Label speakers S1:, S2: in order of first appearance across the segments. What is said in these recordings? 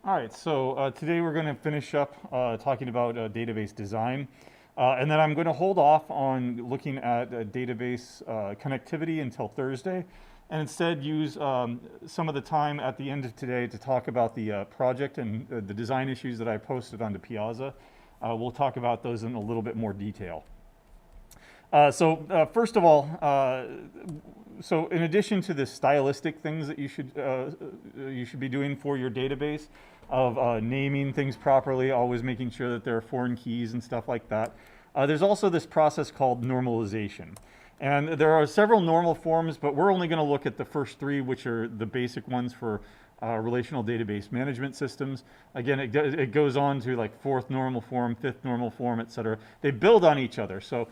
S1: All right, so today we're going to finish up talking about database design. And then I'm going to hold off on looking at database connectivity until Thursday, and instead use some of the time at the end of today to talk about the project and the design issues that I posted onto Piazza. We'll talk about those in a little bit more detail. First of all, so in addition to the stylistic things that you should be doing for your database, of naming things properly, always making sure that there are foreign keys and stuff like that, there's also this process called normalization. And there are several normal forms, but we're only going to look at the first three, which are the basic ones for relational database management systems. Again, it goes on to like fourth normal form, fifth normal form, et cetera. They build on each other. So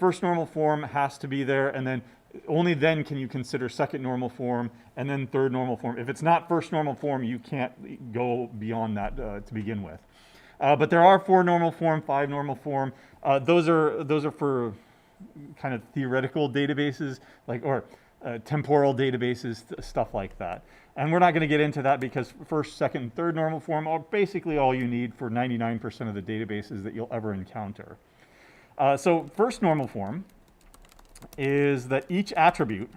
S1: first normal form has to be there, and then only then can you consider second normal form, and then third normal form. If it's not first normal form, you can't go beyond that to begin with. But there are four normal form, five normal form. Those are for kind of theoretical databases, or temporal databases, stuff like that. And we're not going to get into that because first, second, and third normal form are basically all you need for 99% of the databases that you'll ever encounter. So first normal form is that each attribute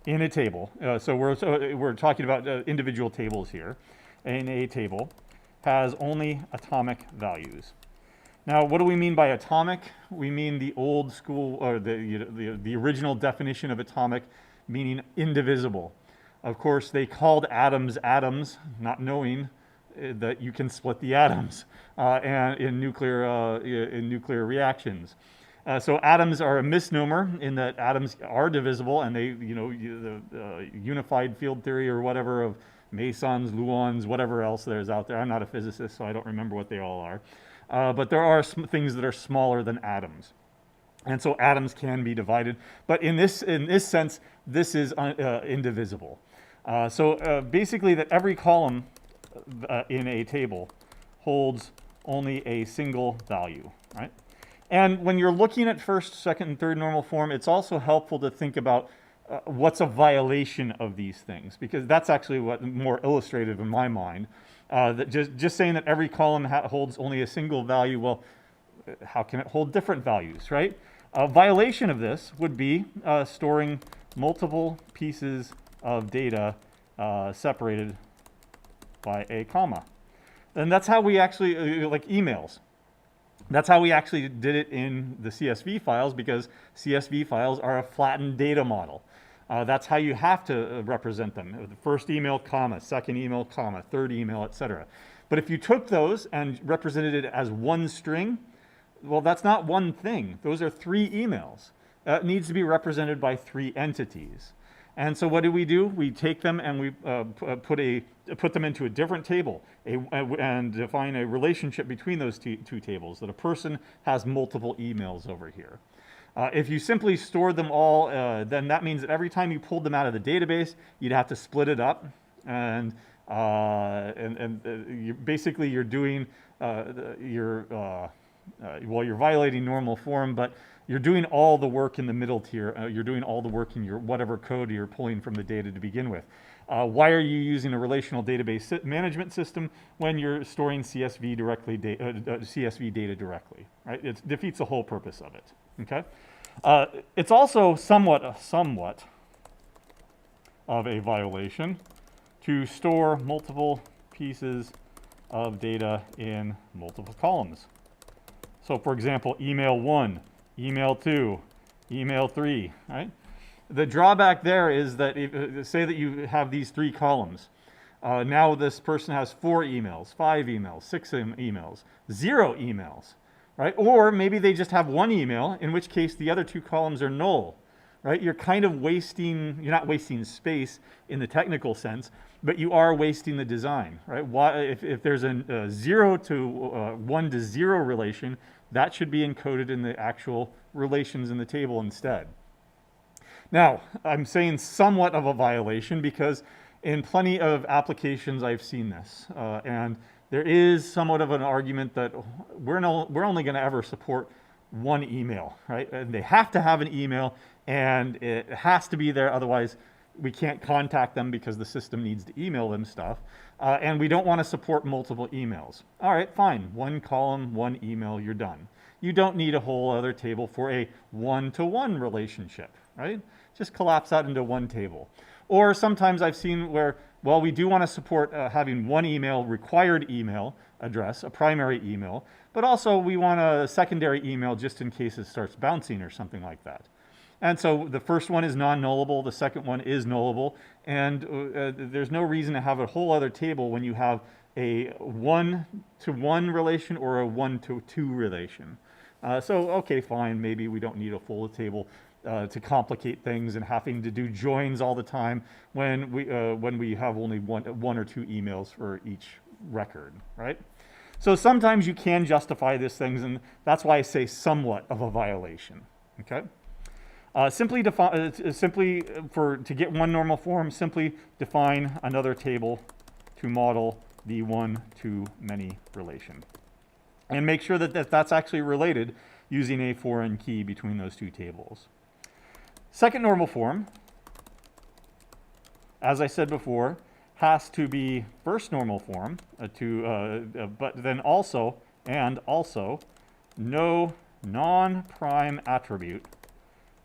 S1: in a table, so we're talking about individual tables here, in a table, has only atomic values. Now, what do we mean by atomic? We mean the old school, or the original definition of atomic, meaning indivisible. Of course, they called atoms atoms, not knowing that you can split the atoms and in nuclear reactions. So atoms are a misnomer in that atoms are divisible, and they, the unified field theory or whatever of mesons, gluons, whatever else there's out there. I'm not a physicist, so I don't remember what they all are. But there are things that are smaller than atoms. And so atoms can be divided. But in this sense, this is indivisible. Basically that every column in a table holds only a single value, right? And when you're looking at first, second, and third normal form, it's also helpful to think about what's a violation of these things, because that's actually what more illustrative in my mind. That just saying that every column holds only a single value, well, how can it hold different values, right? A violation of this would be storing multiple pieces of data separated by a comma. And that's how we actually, like emails. That's how we actually did it in the CSV files, because CSV files are a flattened data model. That's how you have to represent them. The first email, comma, second email, comma, third email, etc. But if you took those and represented it as one string, well, that's not one thing. Those are three emails. It needs to be represented by three entities. And so what do? We take them and we put them into a different table and define a relationship between those two tables, that a person has multiple emails over here. If you simply stored them all, then that means that every time you pulled them out of the database, you'd have to split it up, and basically you're doing you're violating normal form, but you're doing all the work in the middle tier. You're doing all the work in your whatever code you're pulling from the data to begin with. Why are you using a relational database management system when you're storing CSV data directly? Right? It defeats the whole purpose of it. Okay. It's also somewhat of a violation to store multiple pieces of data in multiple columns. So, for example, email 1, email 2, email 3, right? The drawback there is that say that you have these three columns. Now this person has 4 emails, 5 emails, 6 emails, 0 emails, right? Or maybe they just have 1 email, in which case the other 2 columns are null, right? You're kind of you're not wasting space in the technical sense, but you are wasting the design, right? If there's a 0 to 1 to 0 relation, that should be encoded in the actual relations in the table instead. Now, I'm saying somewhat of a violation because in plenty of applications I've seen this, and there is somewhat of an argument that we're only going to ever support 1 email, right? And they have to have an email, and it has to be there, otherwise we can't contact them because the system needs to email them stuff, and we don't want to support multiple emails. All right, fine. One column, one email, you're done. You don't need a whole other table for a one-to-one relationship, right? Just collapse that into one table. Or sometimes I've seen where, well, we do want to support having one email, required email address, a primary email, but also we want a secondary email just in case it starts bouncing or something like that. And so the first one is non-nullable, the second one is nullable, and there's no reason to have a whole other table when you have a one-to-one relation or a one-to-two relation. So, okay, fine, maybe we don't need a full table to complicate things and having to do joins all the time when we have only one or two emails for each record, right? So sometimes you can justify these things, and that's why I say somewhat of a violation, okay? To get one normal form, simply define another table to model the one-to-many relation. And make sure that that's actually related using a foreign key between those two tables. Second normal form, as I said before, has to be first normal form, but then also no non-prime attribute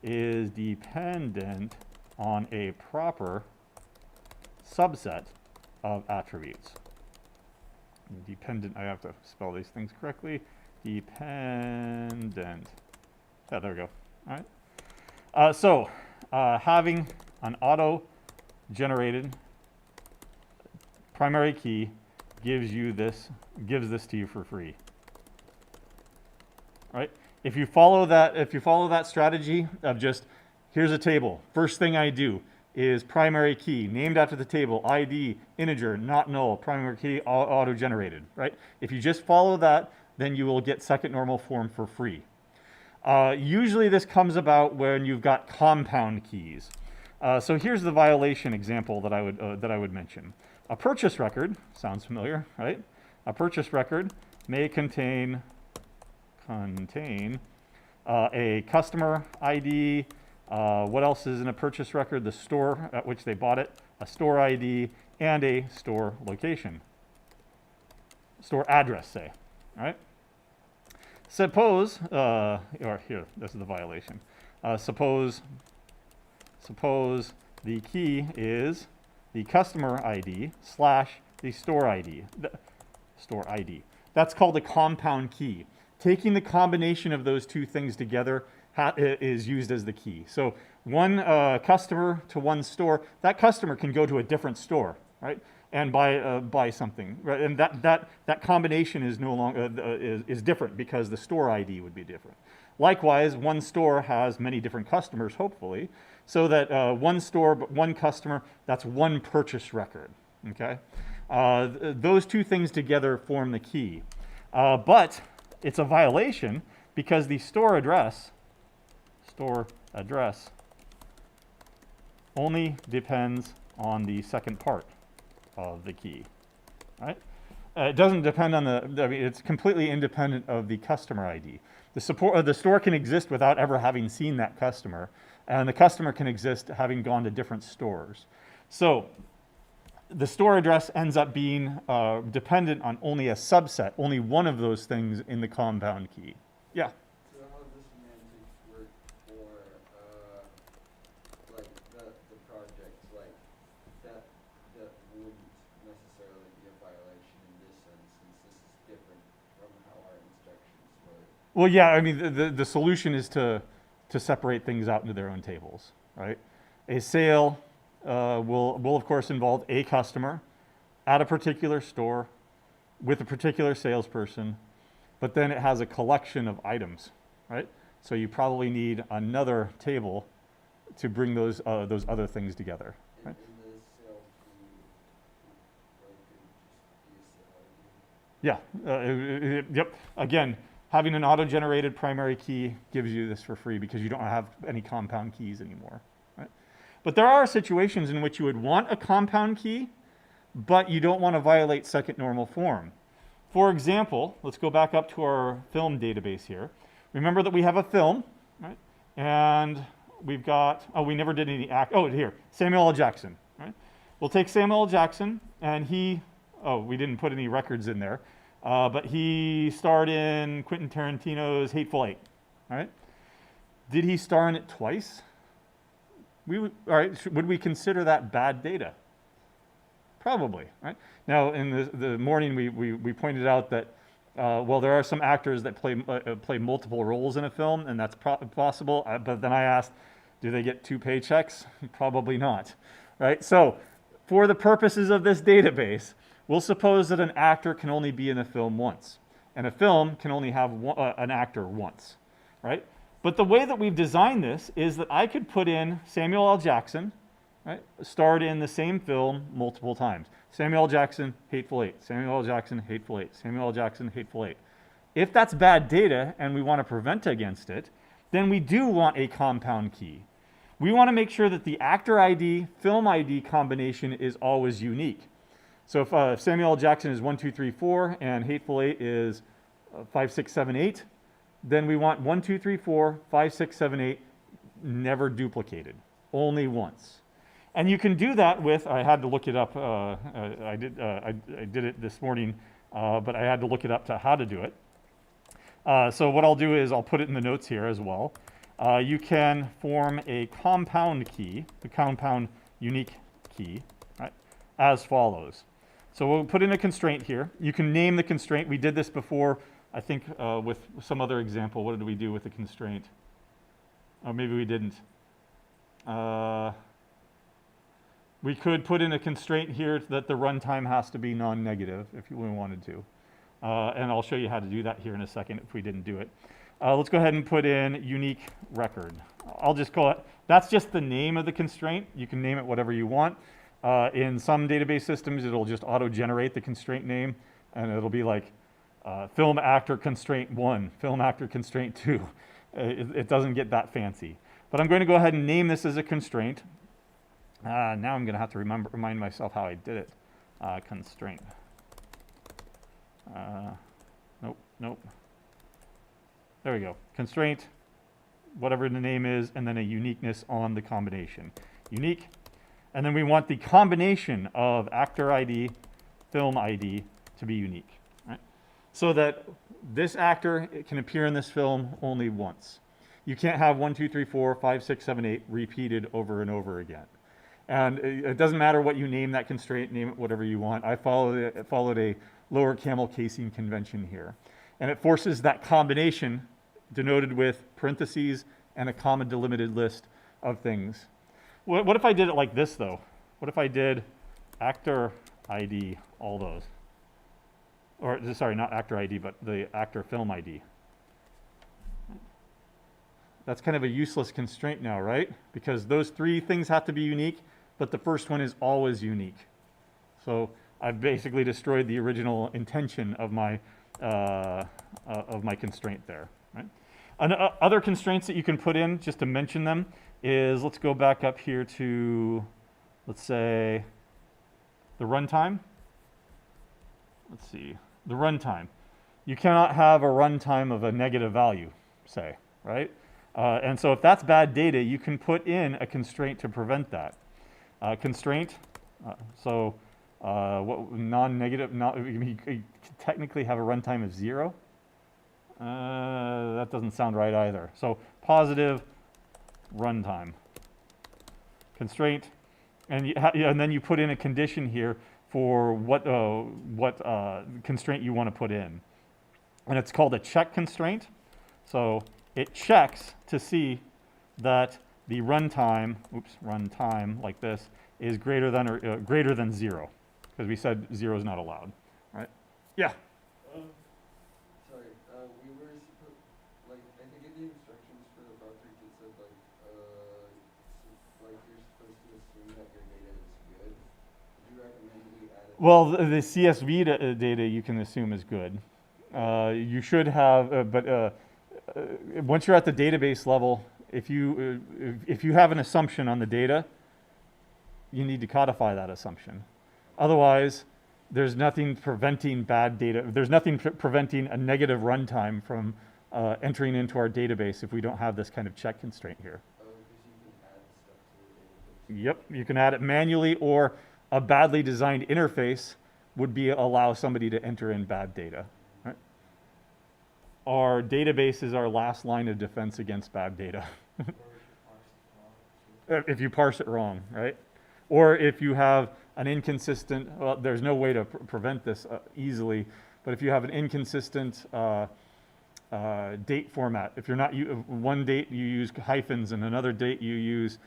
S1: is dependent on a proper subset of attributes. Dependent, I have to spell these things correctly. Dependent. Yeah, there we go. All right. Having an auto-generated primary key gives this to you for free. Right? If you follow that strategy of just, here's a table. First thing I do is primary key, named after the table, ID, integer, not null, primary key, auto-generated, right? If you just follow that, then you will get second normal form for free. Usually this comes about when you've got compound keys. So here's the violation example that I would mention. A purchase record, sounds familiar, right? A purchase record may contain a customer ID. What else is in a purchase record? The store at which they bought it, a store ID, and a store location. Store address, say, right? Suppose, or here, this is the violation. Suppose the key is the customer ID / the store ID. Store ID. That's called a compound key. Taking the combination of those two things together is used as the key. So one customer to one store, that customer can go to a different store, right, and buy something, right? And that combination is no longer is different because the store ID would be different. Likewise, one store has many different customers, hopefully, so that one store but one customer, that's one purchase record. Okay, those two things together form the key, but it's a violation because the store address only depends on the second part of the key, right? It doesn't depend on it's completely independent of the customer ID. The store can exist without ever having seen that customer, and the customer can exist having gone to different stores. So the store address ends up being dependent on only a subset, only one of those things in the compound key. Yeah?
S2: So how does this semantics work for like the projects, like that wouldn't necessarily be a violation in this sense, since this is different from how our instructions work?
S1: Well, yeah, I mean, the solution is to separate things out into their own tables, right? A sale will of course involve a customer at a particular store with a particular salesperson, but then it has a collection of items, right? So you probably need another table to bring those other things together. Right?
S2: In the sale key, like, could just be a sale ID?
S1: Yeah, yep. Again, having an auto-generated primary key gives you this for free because you don't have any compound keys anymore. Right? But there are situations in which you would want a compound key, but you don't want to violate second normal form. For example, let's go back up to our film database here. Remember that we have a film, right? And we've got, oh, we never did any oh, here, Samuel L. Jackson, right? We'll take Samuel L. Jackson, and we didn't put any records in there, but he starred in Quentin Tarantino's Hateful Eight, all right? Did he star in it twice? All right, would we consider that bad data? Probably, right? Now, in the morning, we pointed out that, well, there are some actors that play multiple roles in a film, and that's possible. But then I asked, do they get 2 paychecks? Probably not, right? So, for the purposes of this database, we'll suppose that an actor can only be in a film once, and a film can only have an actor once, right? But the way that we've designed this is that I could put in Samuel L. Jackson, right, starred in the same film multiple times. Samuel L. Jackson, Hateful Eight. Samuel L. Jackson, Hateful Eight. Samuel L. Jackson, Hateful Eight. If that's bad data and we want to prevent against it, then we do want a compound key. We want to make sure that the actor ID, film ID combination is always unique. So if Samuel L. Jackson is 1, 2, 3, 4 and Hateful Eight is 5, 6, 7, 8, then we want 1, 2, 3, 4, 5, 6, 7, 8 never duplicated, only once. And you can do that with, I had to look it up, I did it this morning, but I had to look it up to how to do it. So what I'll do is I'll put it in the notes here as well. You can form a compound key, the compound unique key, right, as follows. So we'll put in a constraint here. You can name the constraint. We did this before, I think, with some other example. What did we do with the constraint? Or maybe we didn't. We could put in a constraint here that the runtime has to be non-negative if we wanted to. And I'll show you how to do that here in a second if we didn't do it. Let's go ahead and put in unique record. I'll just call it, that's just the name of the constraint. You can name it whatever you want. In some database systems, it'll just auto-generate the constraint name, and it'll be like film actor constraint 1, film actor constraint 2. It doesn't get that fancy. But I'm going to go ahead and name this as a constraint. Now I'm going to have to remind myself how I did it. Constraint. Nope. There we go. Constraint, whatever the name is, and then a uniqueness on the combination. Unique. And then we want the combination of actor ID, film ID to be unique, right? So that this actor can appear in this film only once. You can't have 1, 2, 3, 4, 5, 6, 7, 8 repeated over and over again. And it doesn't matter what you name that constraint, name it whatever you want. I followed a lower camel casing convention here. And it forces that combination denoted with parentheses and a comma delimited list of things. What if I did it like this, though? What if I did actor ID, all those? Or, sorry, not actor ID, but the actor film ID. That's kind of a useless constraint now, right? Because those 3 things have to be unique, but the first one is always unique. So I've basically destroyed the original intention of my constraint there, right? Other constraints that you can put in, just to mention them, is let's go back up here to, let's say, the runtime. Let's see, the runtime. You cannot have a runtime of a negative value, say, right? And so if that's bad data, you can put in a constraint to prevent that. Constraint, what non-negative, you could technically have a runtime of 0. That doesn't sound right either. So positive runtime. Constraint, and then you put in a condition here for what constraint you want to put in. And it's called a check constraint. So it checks to see that the runtime, runtime like this, is greater than 0. Because we said 0 is not allowed, right? Yeah?
S2: Sorry, we were supposed, like, I think in the instructions for the project it said, like you're supposed to assume that your data is good. Would you recommend we add it?
S1: Well, the CSV data you can assume is good. You should have, but once you're at the database level, if you have an assumption on the data, you need to codify that assumption. Otherwise, there's nothing preventing bad data. There's nothing preventing a negative runtime from entering into our database if we don't have this kind of check constraint here.
S2: Oh, because you
S1: Yep, you can add it manually, or a badly designed interface would be allow somebody to enter in bad data. Right? Our database is our last line of defense against bad data. If you parse it wrong, right? Or if you have an inconsistent, well, there's no way to prevent this easily, but if you have an inconsistent date format, if you're not, one date you use hyphens and another date you use,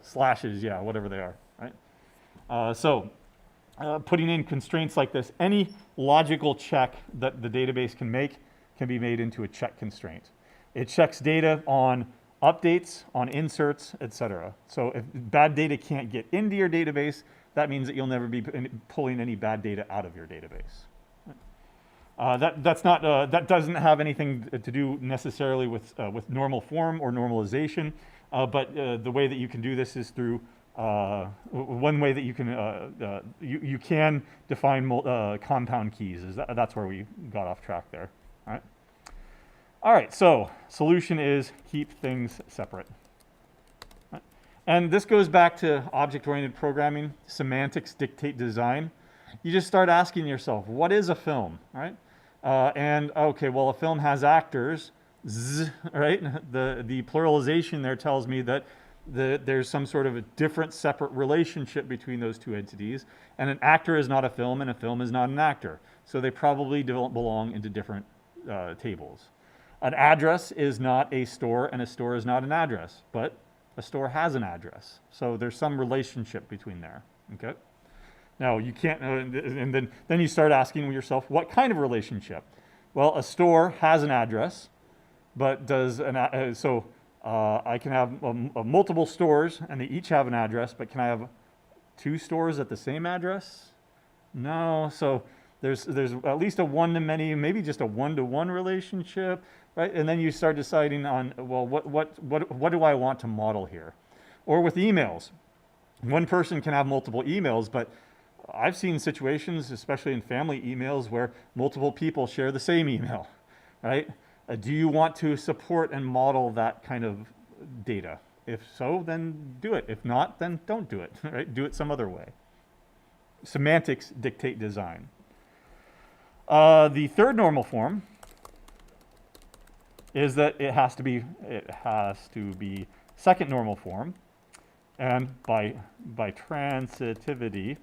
S1: slashes, yeah, whatever they are, right? Putting in constraints like this, any logical check that the database can make can be made into a check constraint. It checks data on updates, on inserts, etc. So if bad data can't get into your database, that means that you'll never be pulling any bad data out of your database. That doesn't have anything to do necessarily with normal form or normalization, but the way that you can do this is through one way that you can you can define compound keys. That's where we got off track there. All right, so solution is keep things separate. Right? And this goes back to object-oriented programming. Semantics dictate design. You just start asking yourself, what is a film, right? And okay, well, a film has actors, right? The pluralization there tells me that there's some sort of a different separate relationship between those two entities, and an actor is not a film and a film is not an actor. So they probably don't belong into different tables. An address is not a store and a store is not an address, but a store has an address. So there's some relationship between there, okay? Now you can't, and then you start asking yourself, what kind of relationship? Well, a store has an address, but does I can have multiple stores and they each have an address, but can I have two stores at the same address? No. So there's at least a one-to-many, maybe just a one-to-one relationship, right? And then you start deciding on, well, what do I want to model here? Or with emails, one person can have multiple emails, but I've seen situations, especially in family emails, where multiple people share the same email, right? Do you want to support and model that kind of data? If so, then do it. If not, then don't do it, right? Do it some other way. Semantics dictate design. The third normal form is that it has to be second normal form, and by transitivity,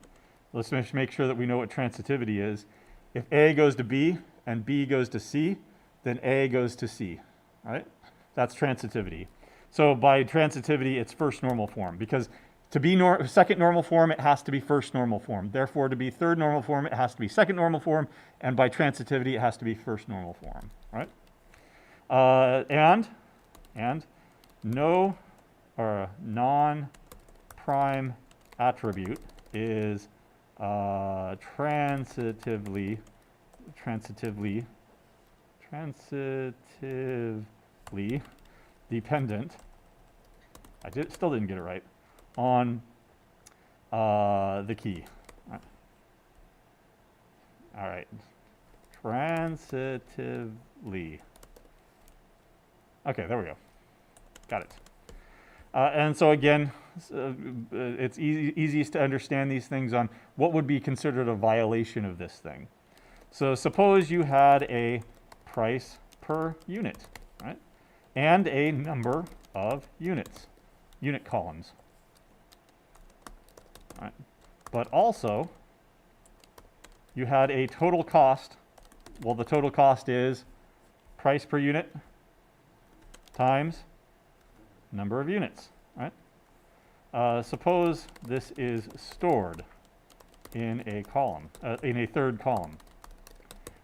S1: let's make sure that we know what transitivity is. If A goes to B and B goes to C, then A goes to C, right? That's transitivity. So by transitivity, it's first normal form, because to be second normal form, it has to be first normal form. Therefore, to be third normal form, it has to be second normal form, and by transitivity, it has to be first normal form, right? And no or non-prime attribute is transitively dependent. Still didn't get it right. On the key. All right. Transitively. Okay, there we go. Got it. And so again, it's easiest to understand these things on what would be considered a violation of this thing. So suppose you had a price per unit, right? And a number of units, unit columns. Right. But also, you had a total cost. Well, the total cost is price per unit times number of units, right? Suppose this is stored in a column, in a third column.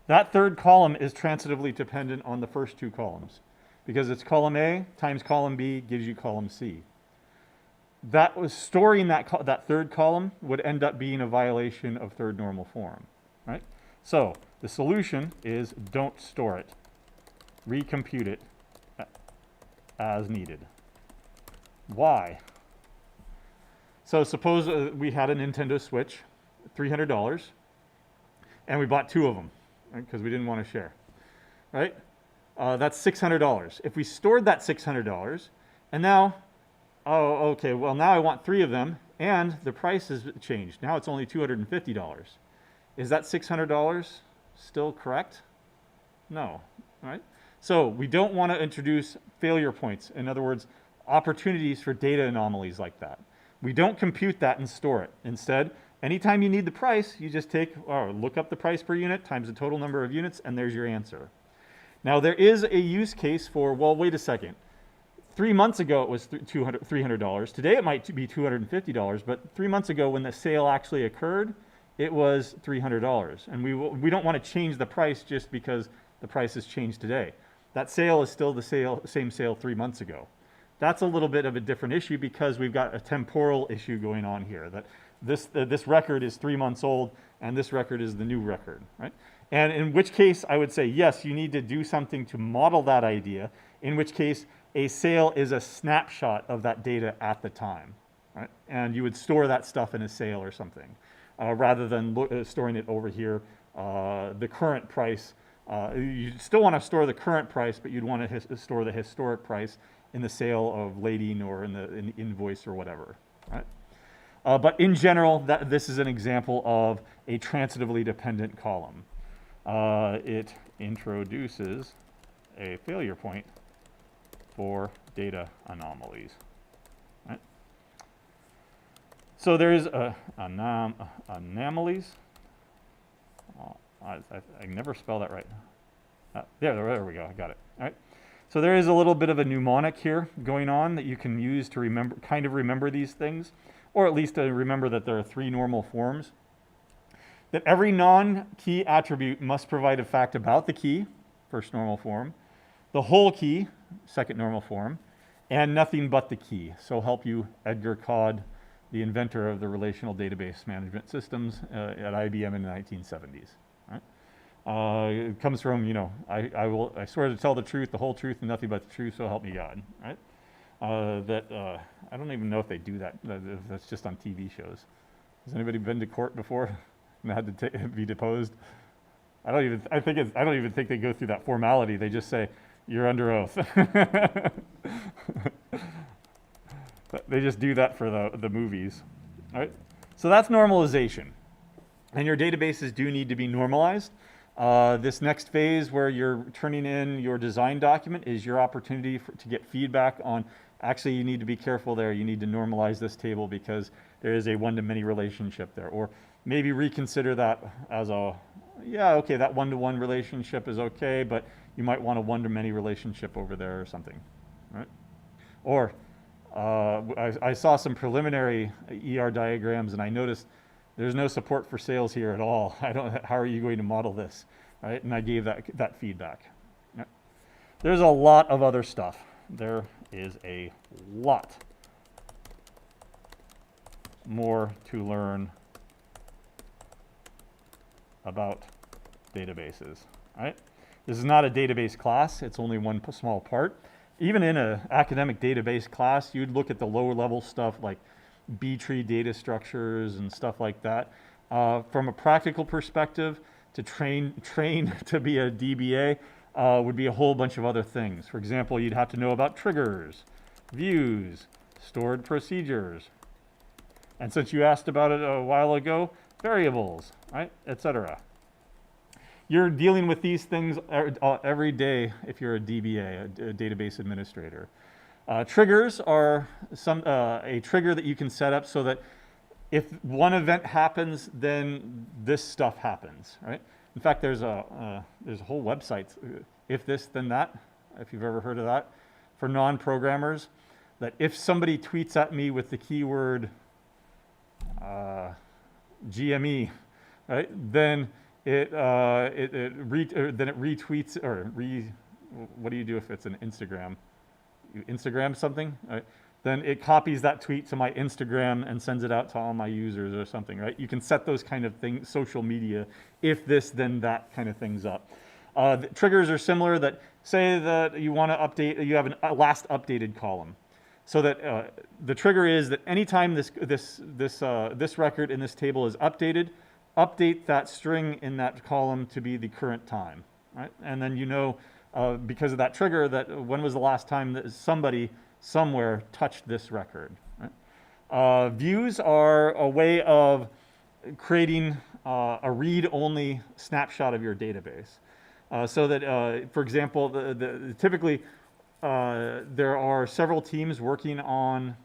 S1: That third column is transitively dependent on the first two columns, because it's column A times column B gives you column C. That was storing that third column would end up being a violation of third normal form, right? So the solution is don't store it. Recompute it as needed. Why? So suppose we had a Nintendo Switch, $300, and we bought two of them, right? Because we didn't want to share, right? That's $600. If we stored that $600 And now, oh, okay, well, now I want 3 of them, and the price has changed. Now it's only $250. Is that $600 still correct? No, right? So we don't want to introduce failure points. In other words, opportunities for data anomalies like that. We don't compute that and store it. Instead, anytime you need the price, you just look up the price per unit times the total number of units, and there's your answer. Now there is a use case for, well, wait a second. 3 months ago it was $300. Today it might be $250, but 3 months ago when the sale actually occurred, it was $300. And we don't want to change the price just because the price has changed today. That sale is still the same sale 3 months ago. That's a little bit of a different issue because we've got a temporal issue going on here. That this record is 3 months old and this record is the new record, right? And in which case I would say, yes, you need to do something to model that idea, in which case a sale is a snapshot of that data at the time, right? And you would store that stuff in a sale or something, rather than storing it over here, the current price. You still want to store the current price, but you'd want to store the historic price in the sale of lading or in the invoice or whatever, right? But in general, this is an example of a transitively dependent column. It introduces a failure point for data anomalies, right? So there's anomalies. I never spell that right. There we go, I got it. All right. So there is a little bit of a mnemonic here going on that you can use to remember these things, or at least to remember that there are 3 normal forms. That every non-key attribute must provide a fact about the key, first normal form, the whole key, second normal form, and nothing but the key. So help you, Edgar Codd, the inventor of the relational database management systems at IBM in the 1970s. It comes from, I swear to tell the truth, the whole truth, and nothing but the truth, so help me God, right? I don't even know if they do that. That's just on TV shows. Has anybody been to court before and had to be deposed? I don't even think they go through that formality. They just say, you're under oath. They just do that for the movies, right? So that's normalization. And your databases do need to be normalized. This next phase where you're turning in your design document is your opportunity to get feedback on, actually you need to be careful there, you need to normalize this table because there is a one-to-many relationship there. Or maybe reconsider that as that one-to-one relationship is okay, but you might want a one-to-many relationship over there or something, right? Or I saw some preliminary ER diagrams and I noticed there's no support for sales here at all. How are you going to model this, right? And I gave that feedback. Yeah. There's a lot of other stuff. There is a lot more to learn about databases, right? This is not a database class. It's only one small part. Even in an academic database class, you'd look at the lower level stuff like B-tree data structures and stuff like that. From a practical perspective, to train to be a DBA would be a whole bunch of other things. For example, you'd have to know about triggers, views, stored procedures. And since you asked about it a while ago, variables, right, etc. You're dealing with these things every day if you're a DBA, a database administrator. Triggers are a trigger that you can set up so that if one event happens, then this stuff happens, right? In fact, there's a whole website, if this, then that, if you've ever heard of that, for non-programmers, that if somebody tweets at me with the keyword GME, right, then it retweets, or what do you do if it's an Instagram? You Instagram something, right? Then it copies that tweet to my Instagram and sends it out to all my users or something, right? You can set those kind of things, social media, if this, then that kind of things up. The triggers are similar, that say that you want to update, you have a last updated column. So that the trigger is that anytime this record in this table is updated, update that string in that column to be the current time, right? And then because of that trigger, that when was the last time that somebody somewhere touched this record. Right? Views are a way of creating a read-only snapshot of your database. So that, for example, typically there are several teams working on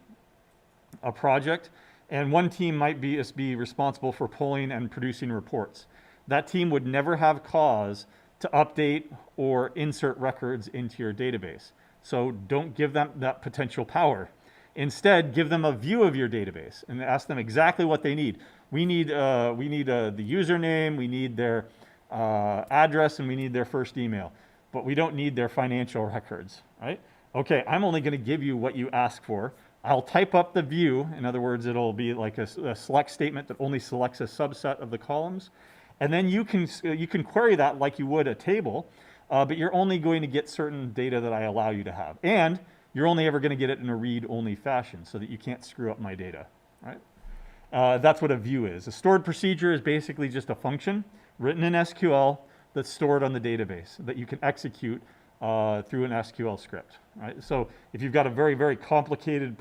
S1: a project, and one team might be responsible for pulling and producing reports. That team would never have cause to update or insert records into your database. So don't give them that potential power. Instead, give them a view of your database and ask them exactly what they need. We need the username, we need their address, and we need their first email. But we don't need their financial records, right? Okay, I'm only going to give you what you ask for. I'll type up the view. In other words, it'll be like a select statement that only selects a subset of the columns. And then you can query that like you would a table, but you're only going to get certain data that I allow you to have. And you're only ever going to get it in a read-only fashion so that you can't screw up my data, right? That's what a view is. A stored procedure is basically just a function written in SQL that's stored on the database that you can execute through an SQL script, right? So if you've got a very, very complicated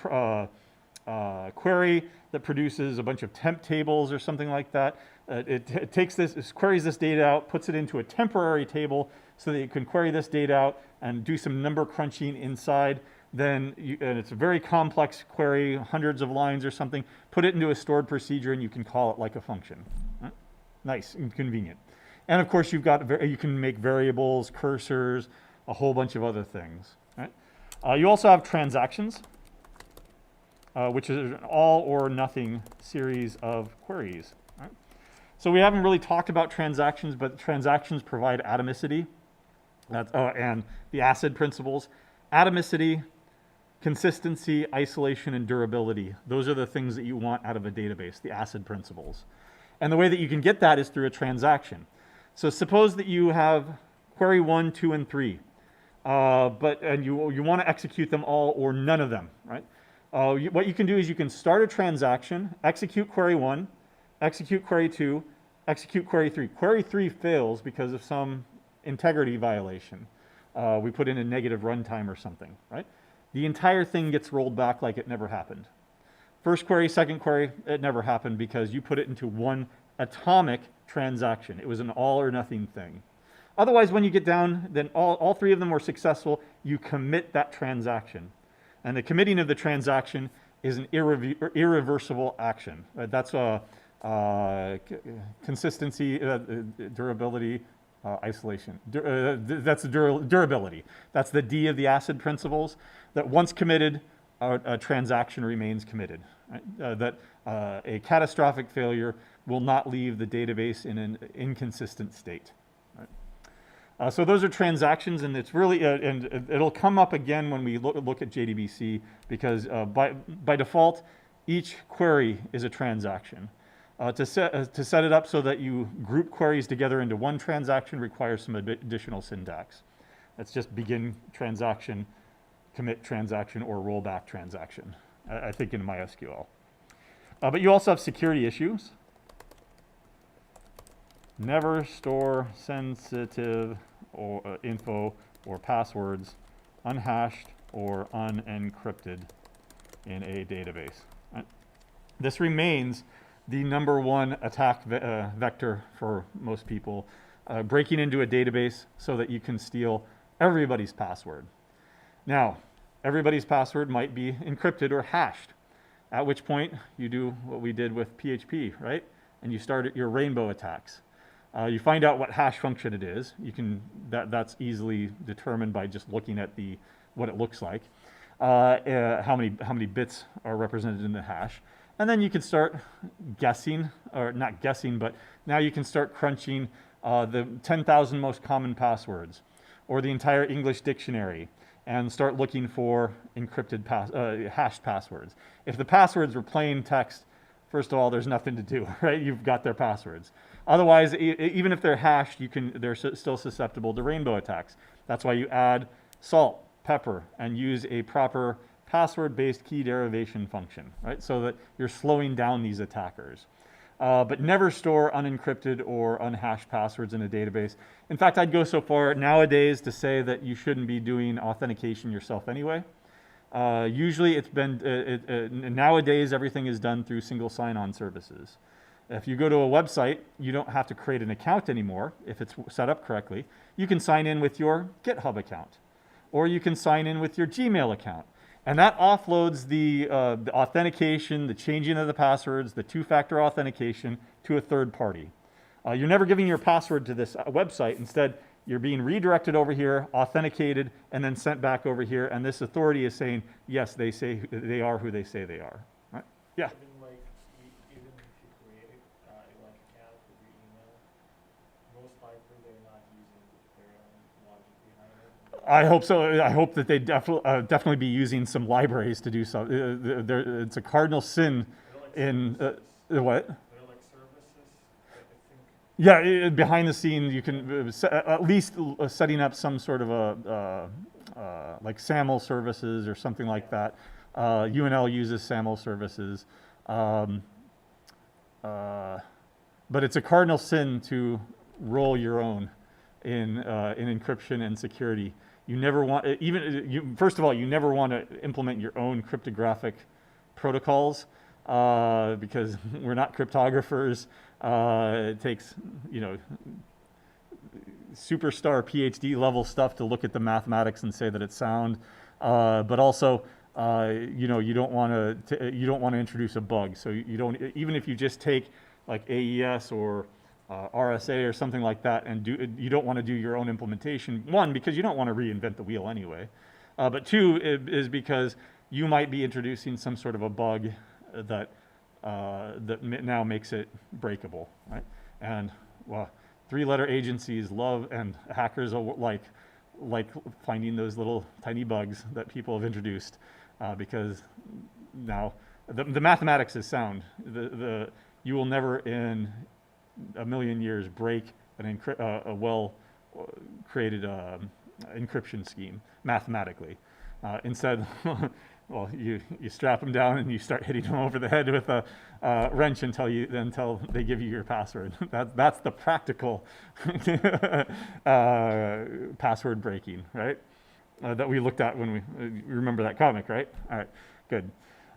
S1: query that produces a bunch of temp tables or something like that, it takes this, it queries this data out, puts it into a temporary table so that you can query this data out and do some number crunching inside. Then, and it's a very complex query, hundreds of lines or something, put it into a stored procedure and you can call it like a function. Right? Nice and convenient. And of course, you can make variables, cursors, a whole bunch of other things. Right? You also have transactions, which is an all or nothing series of queries. Right? So we haven't really talked about transactions, but transactions provide atomicity and the acid principles. Atomicity, consistency, isolation, and durability. Those are the things that you want out of a database, the acid principles. And the way that you can get that is through a transaction. So suppose that you have query 1, 2, and 3, and you want to execute them all or none of them, right? What you can do is you can start a transaction, execute query 1, execute query 2, execute query 3. Query 3 fails because of some integrity violation. We put in a negative runtime or something, right? The entire thing gets rolled back like it never happened. First query, second query, it never happened because you put it into one atomic transaction. It was an all or nothing thing. Otherwise, when you get down, then all three of them were successful. You commit that transaction. And the committing of the transaction is an irreversible action. That's consistency, durability, isolation. That's the durability. That's the D of the acid principles, that once committed, a transaction remains committed. Right? That a catastrophic failure will not leave the database in an inconsistent state. Right? So those are transactions, and it's really, and it'll come up again when we look at JDBC, because by default, each query is a transaction. To set it up so that you group queries together into one transaction requires some additional syntax. That's just begin transaction, commit transaction, or rollback transaction, I think in MySQL. But you also have security issues. Never store sensitive or info or passwords unhashed or unencrypted in a database. Right? This remains the number one attack vector for most people, breaking into a database so that you can steal everybody's password. Now, everybody's password might be encrypted or hashed, at which point you do what we did with PHP, right? And you start your rainbow attacks. You find out what hash function it is. That's easily determined by just looking at what it looks like, how many bits are represented in the hash. And then you can start guessing, or not guessing, but now you can start crunching the 10,000 most common passwords or the entire English dictionary and start looking for encrypted hashed passwords. If the passwords were plain text, first of all, there's nothing to do, right? You've got their passwords. Otherwise, even if they're hashed, they're still susceptible to rainbow attacks. That's why you add salt, pepper, and use a proper password-based key derivation function, right? So that you're slowing down these attackers. But never store unencrypted or unhashed passwords in a database. In fact, I'd go so far nowadays to say that you shouldn't be doing authentication yourself anyway. Usually it's been, nowadays everything is done through single sign-on services. If you go to a website, you don't have to create an account anymore if it's set up correctly. You can sign in with your GitHub account, or you can sign in with your Gmail account. And that offloads the authentication, the changing of the passwords, the two-factor authentication to a third party. You're never giving your password to this website. Instead, you're being redirected over here, authenticated, and then sent back over here. And this authority is saying, yes, they say they are who they say they are. Right? Yeah.
S3: Even like, even if you create a like account with your email, most likely they're not using their own logic behind it.
S1: I hope so. I hope that they definitely be using some libraries to do so. It's a cardinal sin in what?
S3: They're like services that I think.
S1: Yeah, behind the scenes, you can at least setting up some sort of a like SAML services or something like that. UNL uses SAML services, but it's a cardinal sin to roll your own in encryption and security. You never want, first of all, you never want to implement your own cryptographic protocols because we're not cryptographers. It takes, superstar PhD level stuff to look at the mathematics and say that it's sound. But also, you don't want to introduce a bug. So you don't, even if you just take like AES or RSA or something like that, and you don't want to do your own implementation. One, because you don't want to reinvent the wheel anyway. But two is because you might be introducing some sort of a bug that now makes it breakable, right? And well, three-letter agencies love, and hackers like finding those little tiny bugs that people have introduced because now the mathematics is sound. You will never in a million years break a well-created encryption scheme mathematically. Instead, well, you strap them down and you start hitting them over the head with a wrench until they give you your password. That's the practical password breaking, right? That we looked at when we remember that comic, right? All right, good.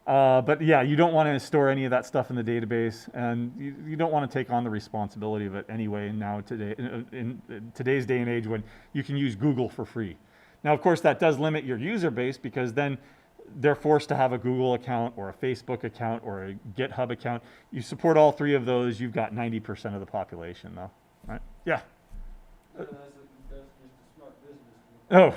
S1: But yeah, you don't want to store any of that stuff in the database, and you don't want to take on the responsibility of it anyway. Now today, in today's day and age, when you can use Google for free. Now, of course, that does limit your user base because then they're forced to have a Google account or a Facebook account or a GitHub account. You support all three of those, you've got 90% of the population, though, right? Yeah.
S2: That's just a smart business.
S1: Oh.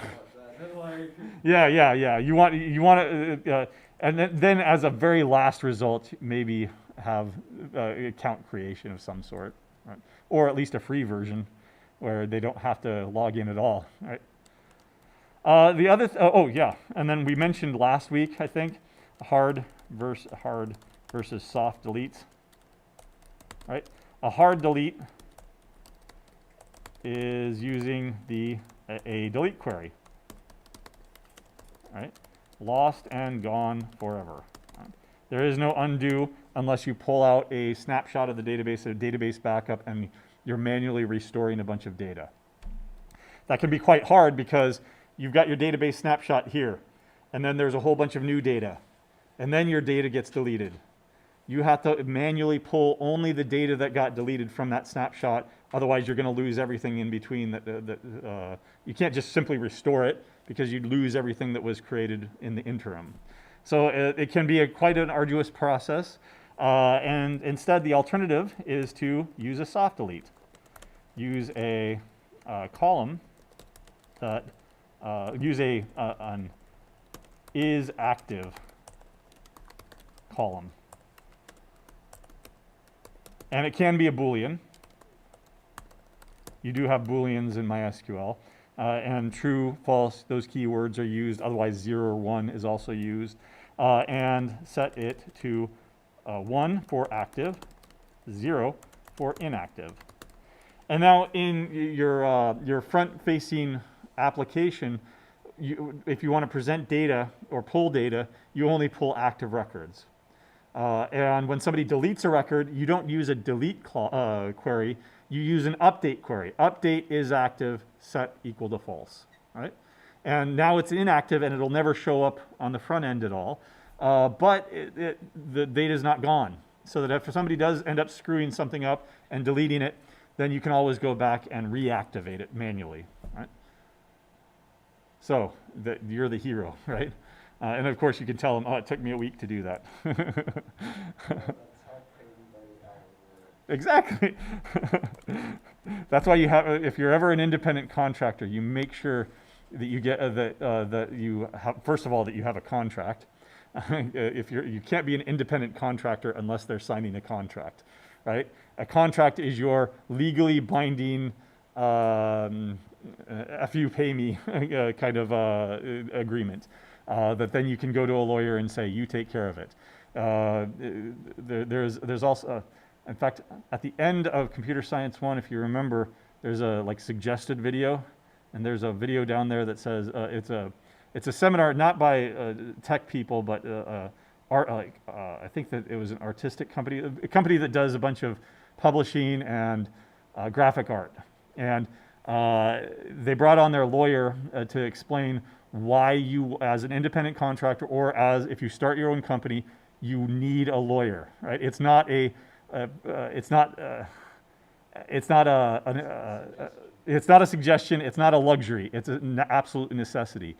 S2: Like,
S1: Yeah. You want to, and then as a very last result, maybe have account creation of some sort, right? Or at least a free version where they don't have to log in at all, right? The other, and then we mentioned last week, I think, hard versus soft deletes, right? A hard delete is using a delete query, right? Lost and gone forever. Right? There is no undo unless you pull out a snapshot of the database, a database backup, and you're manually restoring a bunch of data. That can be quite hard because you've got your database snapshot here, and then there's a whole bunch of new data, and then your data gets deleted. You have to manually pull only the data that got deleted from that snapshot, otherwise you're going to lose everything in between. You can't just simply restore it because you'd lose everything that was created in the interim. So it can be quite an arduous process, and instead the alternative is to use a soft delete. Use a column that use an is active column. And it can be a Boolean. You do have Booleans in MySQL. And true, false, those keywords are used. Otherwise, 0 or 1 is also used. And set it to 1 for active, 0 for inactive. And now in your front-facing application, if you want to present data or pull data, you only pull active records. And when somebody deletes a record, you don't use a delete query, you use an update query. Update is active, set equal to false, right? And now it's inactive and it'll never show up on the front end at all. But the data is not gone. So that if somebody does end up screwing something up and deleting it, then you can always go back and reactivate it manually. Right? So you're the hero, right? And of course you can tell them, oh, it took me a week to do that.
S2: That's how everybody out of work.
S1: Exactly. That's why you have, if you're ever an independent contractor, you make sure that you get that you have, first of all, that you have a contract. If you can't be an independent contractor unless they're signing a contract, right? A contract is your legally binding if you pay me kind of agreement that then you can go to a lawyer and say, you take care of it. There's also, in fact, at the end of Computer Science 1, if you remember, there's a like suggested video, and there's a video down there that says it's a seminar not by tech people, but art. I think that it was an artistic company, a company that does a bunch of publishing and graphic art, and they brought on their lawyer to explain why you, as an independent contractor, or as if you start your own company, you need a lawyer. Right? It's not a it's not a suggestion. It's not a luxury. It's an absolute necessity.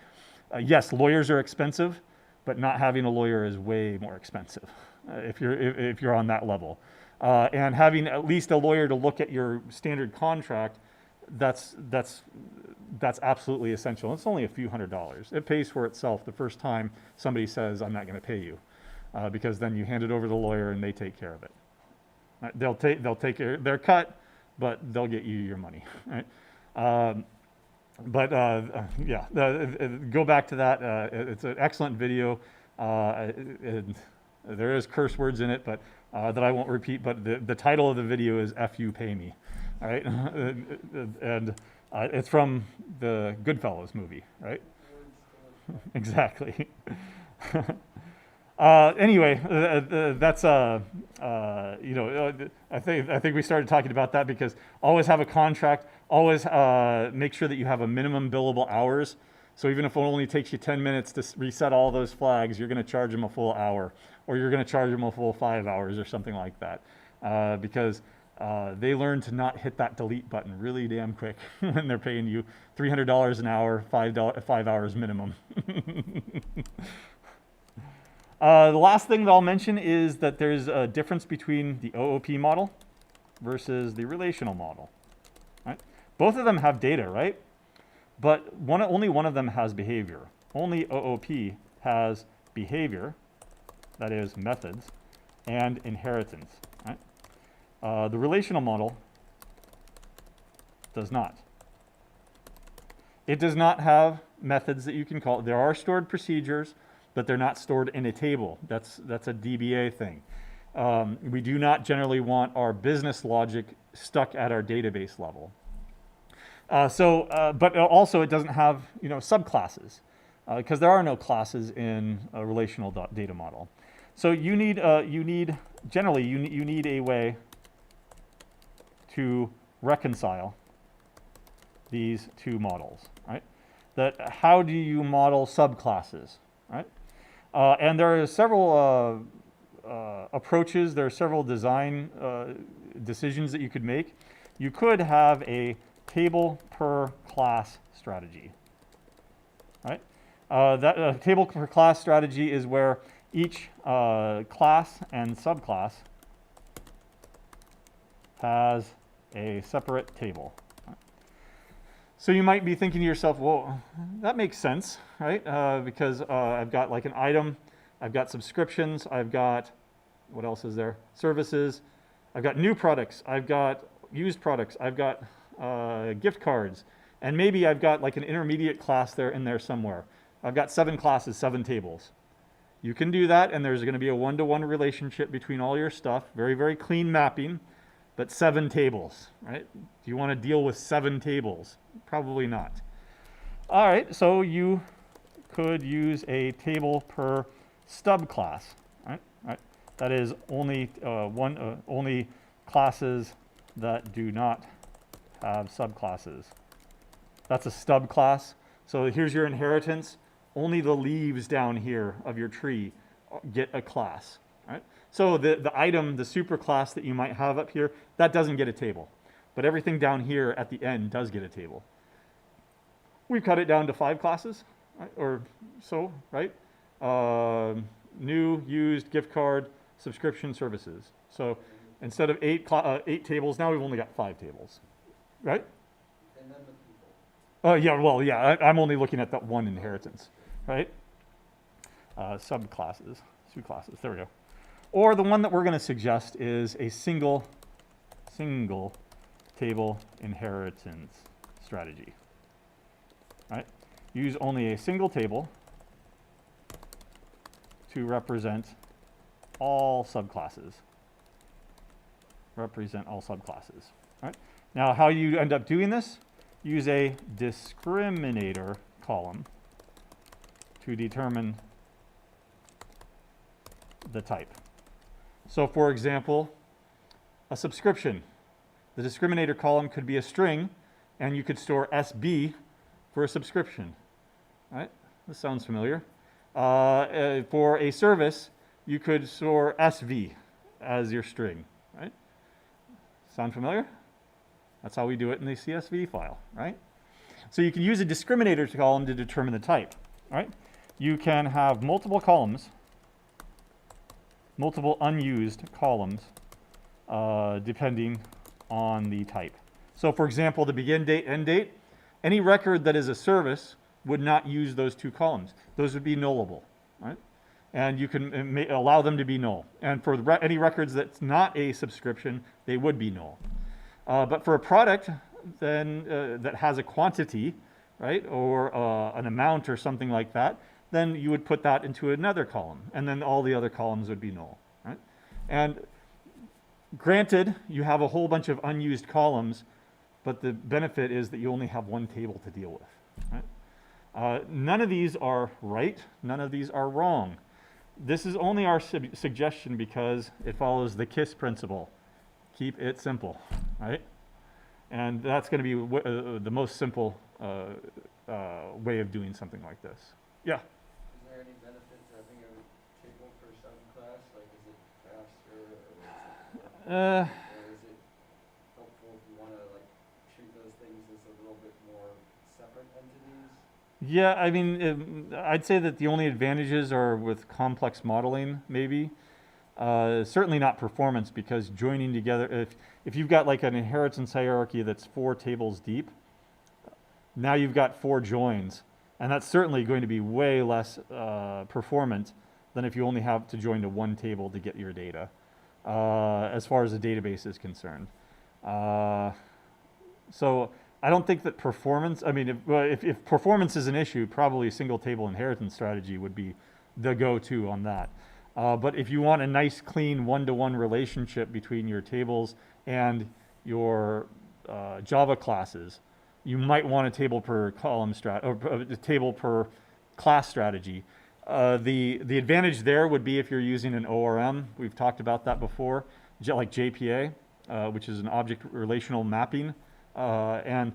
S1: Yes, lawyers are expensive, but not having a lawyer is way more expensive if you're on that level. And having at least a lawyer to look at your standard contract, that's absolutely essential. It's only a few $100s. It pays for itself the first time somebody says, I'm not going to pay you, because then you hand it over to the lawyer and they take care of it. They'll take their cut, but they'll get you your money. Right? Yeah, go back to that. It's an excellent video. There is curse words in it, but that I won't repeat. But the title of the video is "F You Pay Me," all right? And it's from the Goodfellas movie, right? Exactly. Anyway, that's I think we started talking about that because always have a contract. Always make sure that you have a minimum billable hours. So even if it only takes you 10 minutes to reset all those flags, you're going to charge them a full hour, or you're going to charge them a full 5 hours or something like that, because they learn to not hit that delete button really damn quick when they're paying you $300 an hour, 5 hours minimum. The last thing that I'll mention is that there's a difference between the OOP model versus the relational model. Right? Both of them have data, right? But only one of them has behavior. Only OOP has behavior, that is methods, and inheritance. Right? The relational model does not. It does not have methods that you can call. There are stored procedures, but they're not stored in a table. That's a DBA thing. We do not generally want our business logic stuck at our database level. But also it doesn't have subclasses because there are no classes in a relational data model. So you need a way to reconcile these two models, right? How do you model subclasses, right? And there are several approaches. There are several design decisions that you could make. You could have a table per class strategy, right? That table per class strategy is where each class and subclass has a separate table. So you might be thinking to yourself, well, that makes sense, right? Because I've got like an item, I've got subscriptions, I've got, what else is there? Services, I've got new products, I've got used products, I've got gift cards, and maybe I've got like an intermediate class in there somewhere. I've got 7 classes, 7 tables. You can do that, and there's going to be a one-to-one relationship between all your stuff, very, very clean mapping, but 7 tables, right? Do you want to deal with 7 tables? Probably not. All right, so you could use a table per stub class, right? That is only only classes that do not have subclasses. That's a stub class. So here's your inheritance. Only the leaves down here of your tree get a class, right? So the item, the superclass that you might have up here, that doesn't get a table. But everything down here at the end does get a table. We've cut it down to 5 classes, right? Or so, right? New, used, gift card, subscription, services. So instead of 8 tables, now we've only got 5 tables, right?
S2: And then the people.
S1: Yeah, well, yeah, I'm only looking at that one inheritance, right? Subclasses, there we go. Or the one that we're going to suggest is a single table inheritance strategy, right? Use only a single table to represent all subclasses. Right? Now, how you end up doing this? Use a discriminator column to determine the type. So, for example, a subscription. The discriminator column could be a string, and you could store SB for a subscription. Right? This sounds familiar. For a service, you could store SV as your string. Right? Sound familiar? That's how we do it in the CSV file, right? So you can use a discriminator column to determine the type, right? You can have multiple columns, multiple unused columns, depending on the type. So for example, the begin date, end date, any record that is a service would not use those 2 columns. Those would be nullable, right? And you can allow them to be null. And for any records that's not a subscription, they would be null. But for a product then that has a quantity, right, or an amount or something like that, then you would put that into another column, and then all the other columns would be null, right? And granted, you have a whole bunch of unused columns, but the benefit is that you only have one table to deal with, right? None of these are right, none of these are wrong. This is only our suggestion because it follows the KISS principle. Keep it simple, right? And that's going to be the most simple way of doing something like this. Yeah?
S2: Is there any benefit to having a table for subclass? Like, is it faster, or is it helpful if you want to like treat those things as a little bit more separate entities?
S1: Yeah, I mean, I'd say that the only advantages are with complex modeling, maybe. Certainly not performance, because joining together, if you've got like an inheritance hierarchy that's 4 tables deep, now you've got 4 joins, and that's certainly going to be way less performant than if you only have to join to 1 table to get your data, as far as the database is concerned. So I don't think that performance, I mean, if performance is an issue, probably a single table inheritance strategy would be the go-to on that. But if you want a nice, clean, one-to-one relationship between your tables and your Java classes, you might want a table per column or a table per class strategy. The advantage there would be if you're using an ORM. We've talked about that before, like JPA, which is an object relational mapping. And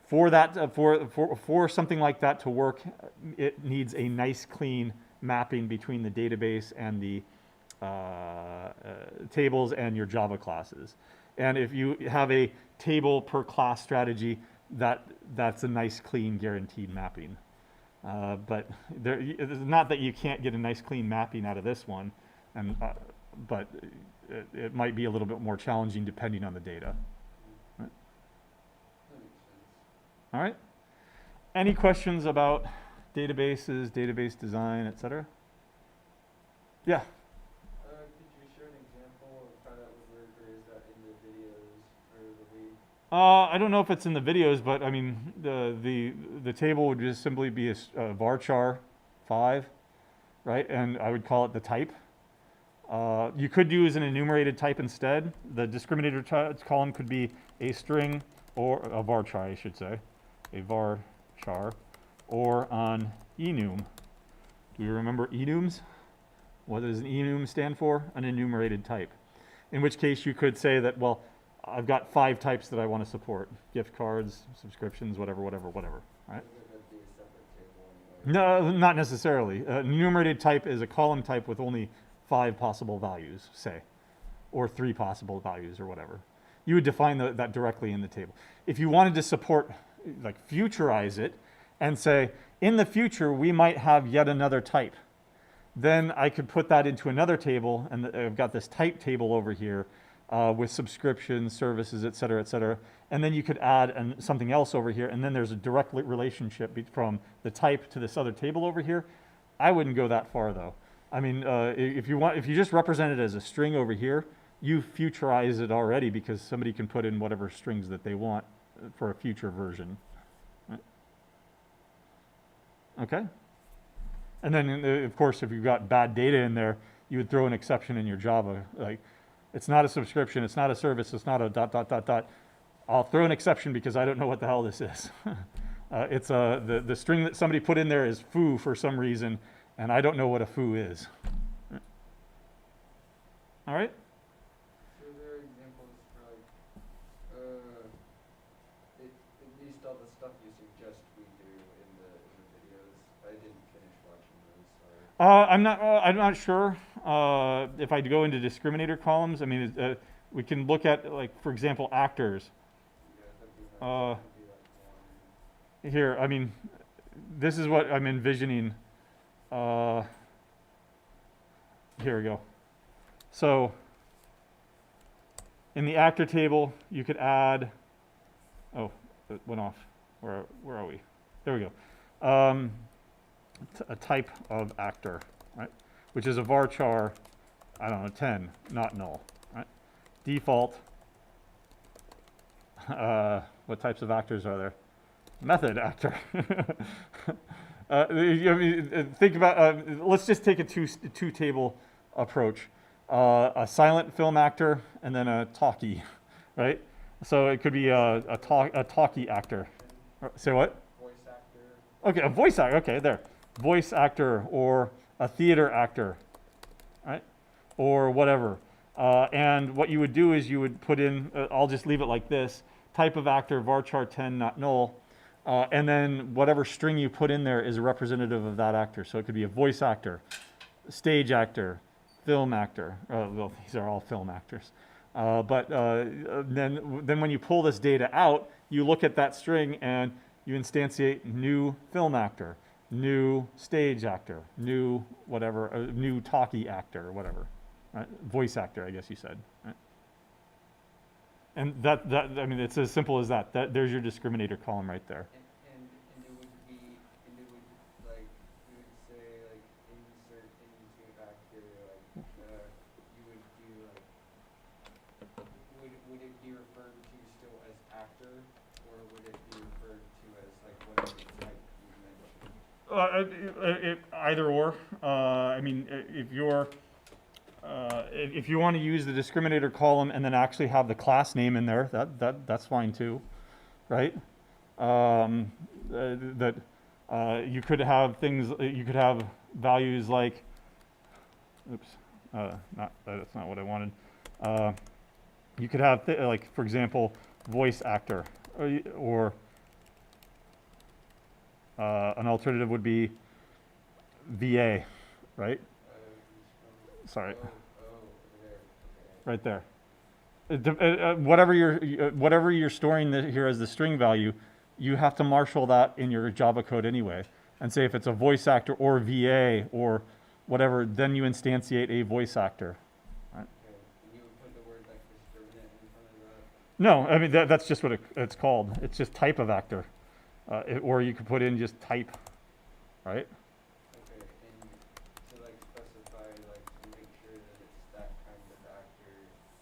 S1: for that, for something like that to work, it needs a nice, clean mapping between the database and the tables and your Java classes. And if you have a table per class strategy, that's a nice, clean, guaranteed mapping. But it's not that you can't get a nice, clean mapping out of this one, but it might be a little bit more challenging depending on the data. Right?
S2: That makes sense.
S1: All right. Any questions about databases, database design, etc.? Yeah.
S2: Could you share an example of how that would work, or is that in the videos or the lead?
S1: I don't know if it's in the videos, but I mean, the table would just simply be a varchar 5, right? And I would call it the type. You could use an enumerated type instead. The discriminator column could be a string, or a varchar, I should say, a varchar, or an enum. Do you remember enums? What does an enum stand for? An enumerated type. In which case you could say that, well, I've got 5 types that I want to support. Gift cards, subscriptions, whatever, right?
S2: Would that be a separate
S1: No, not necessarily. Enumerated type is a column type with only 5 possible values, say, or 3 possible values or whatever. You would define that directly in the table. If you wanted to support, like futurize it and say, in the future, we might have yet another type, then I could put that into another table, and I've got this type table over here with subscriptions, services, et cetera, and then you could add something else over here, and then there's a direct relationship from the type to this other table over here. I wouldn't go that far though. I mean, if you just represent it as a string over here, you futurize it already because somebody can put in whatever strings that they want for a future version. Right? Okay. And then, of course, if you've got bad data in there, you would throw an exception in your Java. Like, it's not a subscription, it's not a service, it's not a ... I'll throw an exception because I don't know what the hell this is. It's the string that somebody put in there is foo for some reason, and I don't know what a foo is. All right?
S2: So there are examples for like, at least all the stuff you suggest we do in the videos. I didn't finish watching those, sorry.
S1: I'm not sure if I go into discriminator columns. I mean, we can look at, like, for example, actors.
S2: Yeah, that'd be nice. That'd be like one.
S1: Here, I mean, this is what I'm envisioning. Here we go. So, in the actor table, you could add, oh, it went off. Where are we? There we go. A type of actor, right? Which is a varchar, I don't know, 10, not null, right? Default, what types of actors are there? Method actor. Think about, let's just take a two table approach. A silent film actor and then a talkie, right? So it could be a talkie actor. Say what?
S2: Voice actor.
S1: Okay, a voice actor, okay, there. Voice actor or a theater actor, right? Or whatever. And what you would do is you would put in, I'll just leave it like this, type of actor, varchar 10, not null. And then whatever string you put in there is a representative of that actor. So it could be a voice actor, stage actor, film actor. Well, these are all film actors. But then when you pull this data out, you look at that string and you instantiate new film actor, new stage actor, new whatever, new talkie actor or whatever, right? Voice actor, I guess you said. Right? And that I mean, it's as simple as that. There's your discriminator column right there.
S2: And it would be, and it would, like, we would say, like, insert into actor, like, you would do, like, would it be referred to still as actor, or would it be referred to as, like, whatever type you mentioned?
S1: Either or. I mean, if you want to use the discriminator column and then actually have the class name in there, that's fine too, right? You could have things. You could have values like, oops, that's not what I wanted. You could have like, for example, voice actor, or an alternative would be VA, right? Sorry. Right there. Whatever you're storing here as the string value, you have to marshal that in your Java code anyway, and say if it's a voice actor or VA or whatever, then you instantiate a voice actor. Right?
S2: Okay. And you would put the word, like, discriminant in front of that?
S1: No, I mean that's just what it's called. It's just type of actor, or you could put in just type, right?
S2: Okay, and to, like, specify, like, to make sure that it's that kind of actor,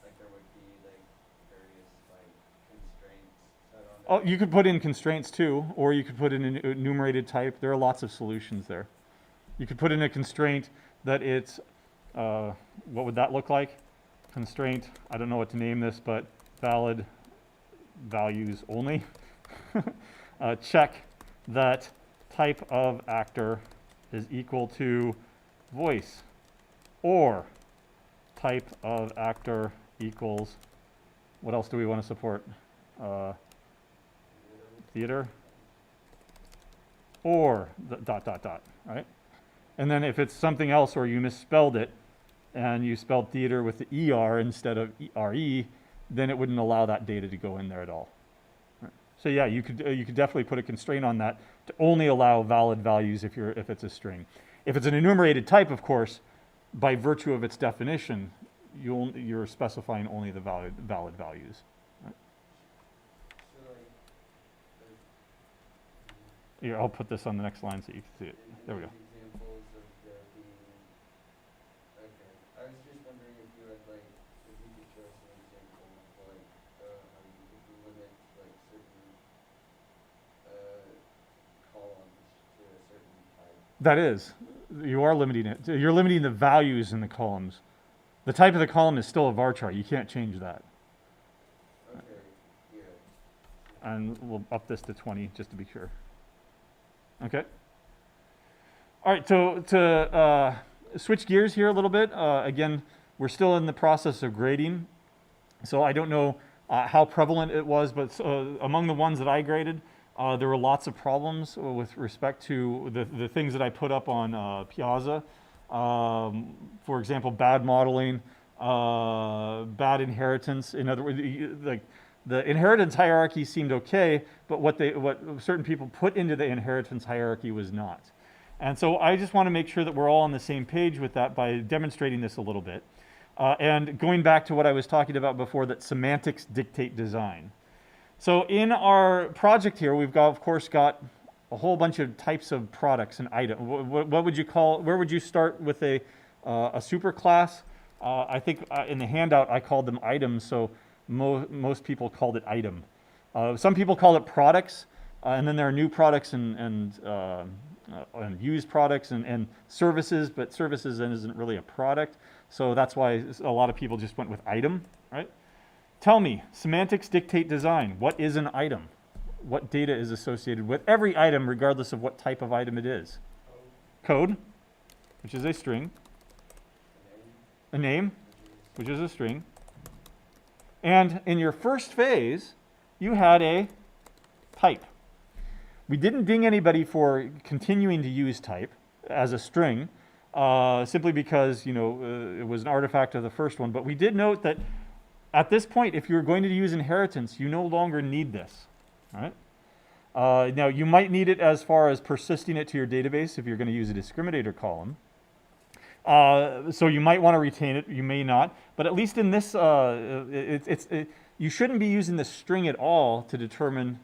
S2: like, there would be, like, various, like, constraints set on it.
S1: Oh, you could put in constraints too, or you could put in an enumerated type. There are lots of solutions there. You could put in a constraint that it's, what would that look like? Constraint, I don't know what to name this, but valid values only. Check that type of actor is equal to voice, or type of actor equals, what else do we want to support? Theater, or the dot, dot, dot, right? And then if it's something else or you misspelled it and you spelled theater with the ER instead of RE, then it wouldn't allow that data to go in there at all. Right. So yeah, you could definitely put a constraint on that to only allow valid values if it's a string. If it's an enumerated type, of course, by virtue of its definition, you're specifying only the valid values. Right.
S2: So like,
S1: Here, I'll put this on the next line so you can see it. There we go.
S2: examples of there being, okay, I was just wondering if you had like, if you could show us an example of like, how you could limit like certain, columns to a certain type.
S1: That is, you are limiting it. You're limiting the values in the columns. The type of the column is still a var chart. You can't change that.
S2: Okay, yeah.
S1: And we'll up this to 20 just to be sure. Okay. All right, to switch gears here a little bit, again, we're still in the process of grading. So I don't know how prevalent it was, but among the ones that I graded, there were lots of problems with respect to the things that I put up on Piazza. For example, bad modeling, bad inheritance. In other words, like the inheritance hierarchy seemed okay, but what certain people put into the inheritance hierarchy was not. And so I just want to make sure that we're all on the same page with that by demonstrating this a little bit. And going back to what I was talking about before, that semantics dictate design. So in our project here, we've got, of course, got a whole bunch of types of products and items. What would you call, where would you start with a superclass? I think in the handout I called them items, so most people called it item. Some people call it products, and then there are new products and used products and services, but services isn't really a product, so that's why a lot of people just went with item, right? Tell me, semantics dictate design. What is an item? What data is associated with every item, regardless of what type of item it is? Code, which is a string. A name, which is a string. And in your first phase, you had a type. We didn't ding anybody for continuing to use type as a string, simply because it was an artifact of the first one. But we did note that at this point, if you're going to use inheritance, you no longer need this. All right? Now, you might need it as far as persisting it to your database if you're going to use a discriminator column. So you might want to retain it, you may not. But at least in this, you shouldn't be using the string at all to determine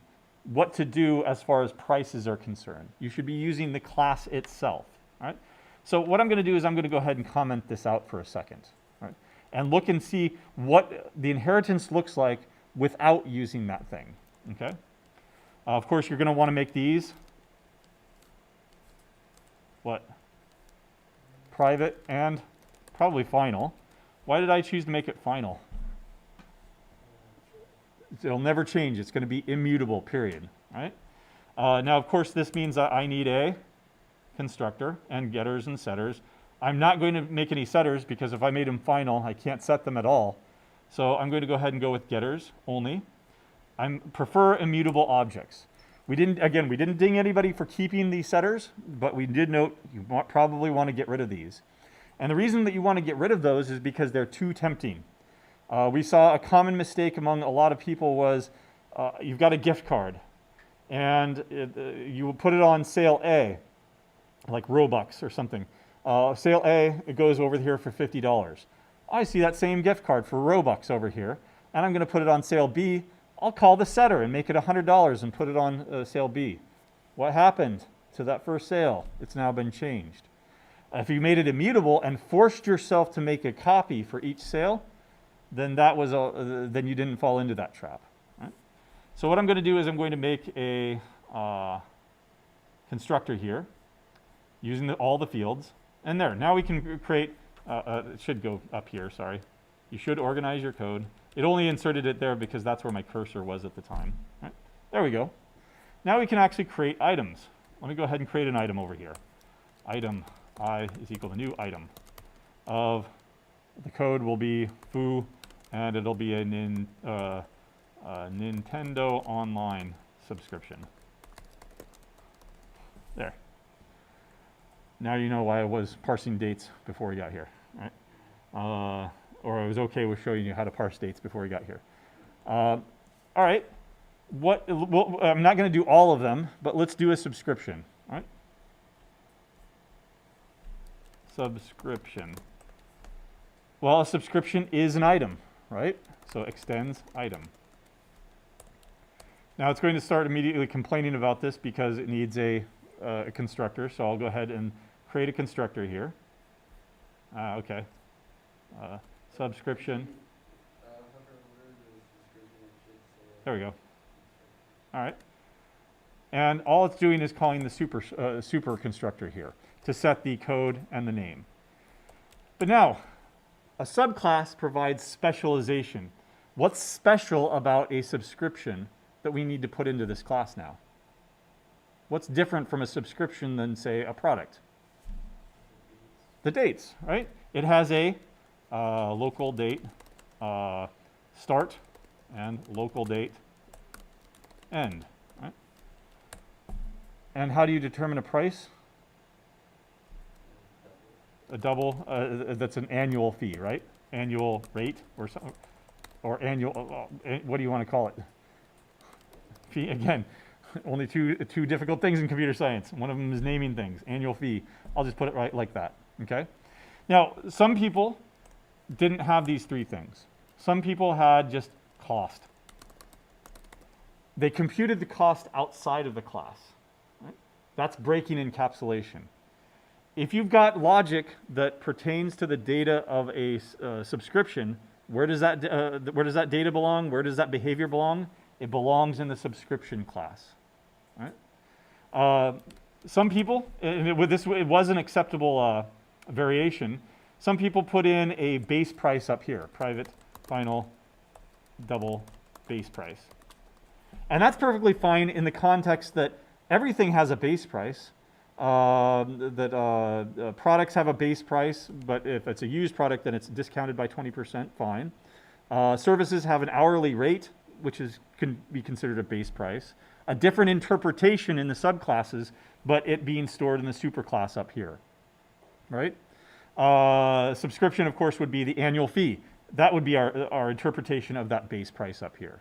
S1: what to do as far as prices are concerned. You should be using the class itself. All right? So what I'm going to do is I'm going to go ahead and comment this out for a second. All right? And look and see what the inheritance looks like without using that thing. Okay? Of course, you're going to want to make these what? Private and probably final. Why did I choose to make it final? It'll never change. It's going to be immutable, period. Right? Now, of course, this means that I need a constructor and getters and setters. I'm not going to make any setters because if I made them final, I can't set them at all. So I'm going to go ahead and go with getters only. I prefer immutable objects. We didn't ding anybody for keeping these setters, but we did note you probably want to get rid of these. And the reason that you want to get rid of those is because they're too tempting. We saw a common mistake among a lot of people was you've got a gift card and you will put it on sale A, like Robux or something. Sale A, it goes over here for $50. I see that same gift card for Robux over here, and I'm going to put it on sale B. I'll call the setter and make it $100 and put it on sale B. What happened to that first sale? It's now been changed. If you made it immutable and forced yourself to make a copy for each sale, then then you didn't fall into that trap. Right? So what I'm going to do is I'm going to make a constructor here using all the fields. And there, now we can create, it should go up here, sorry. You should organize your code. It only inserted it there because that's where my cursor was at the time. Right? There we go. Now we can actually create items. Let me go ahead and create an item over here. Item I is equal to new item of, the code will be foo, and it'll be a Nintendo Online subscription. There. Now you know why I was parsing dates before we got here, right? Or I was okay with showing you how to parse dates before we got here. All right, well, I'm not going to do all of them, but let's do a subscription, all right? Subscription. Well, a subscription is an item, right? So extends item. Now it's going to start immediately complaining about this because it needs a constructor. So I'll go ahead and create a constructor here. Okay. Subscription. There we go. All right. And all it's doing is calling the super constructor here to set the code and the name. But now, a subclass provides specialization. What's special about a subscription that we need to put into this class now? What's different from a subscription than, say, a product? The dates, right? It has a local date start and local date end, right? And how do you determine a price? A double, that's an annual fee, right? Annual rate or something, or annual, what do you want to call it? Fee, again, only two difficult things in computer science. One of them is naming things, annual fee. I'll just put it right like that, okay? Now, some people didn't have these three things. Some people had just cost. They computed the cost outside of the class, right? That's breaking encapsulation. If you've got logic that pertains to the data of a subscription, where does that data belong? Where does that behavior belong? It belongs in the subscription class, right? Some people, and it was an acceptable variation. Some people put in a base price up here, private, final, double base price. And that's perfectly fine in the context that everything has a base price. Products have a base price, but if it's a used product, then it's discounted by 20%, fine. Services have an hourly rate, which can be considered a base price. A different interpretation in the subclasses, but it being stored in the superclass up here, right? Subscription, of course, would be the annual fee. That would be our interpretation of that base price up here.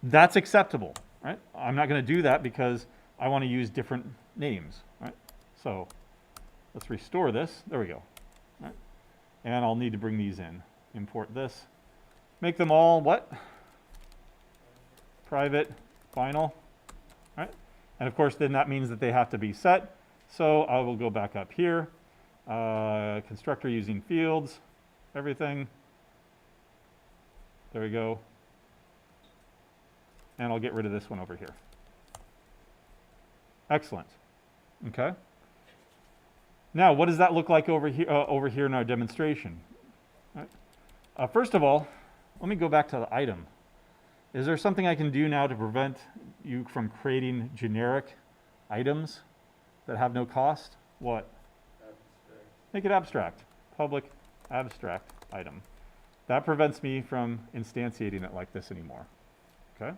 S1: That's acceptable, right? I'm not going to do that because I want to use different names, right? So let's restore this. There we go. Right? And I'll need to bring these in. Import this. Make them all what? Private, final. Right? And of course, then that means that they have to be set. So I will go back up here. Constructor using fields, everything. There we go. And I'll get rid of this one over here. Excellent. Okay. Now, what does that look like over here in our demonstration? Right. First of all, let me go back to the item. Is there something I can do now to prevent you from creating generic items that have no cost? What?
S2: Abstract.
S1: Make it abstract. Public abstract item. That prevents me from instantiating it like this anymore. Okay?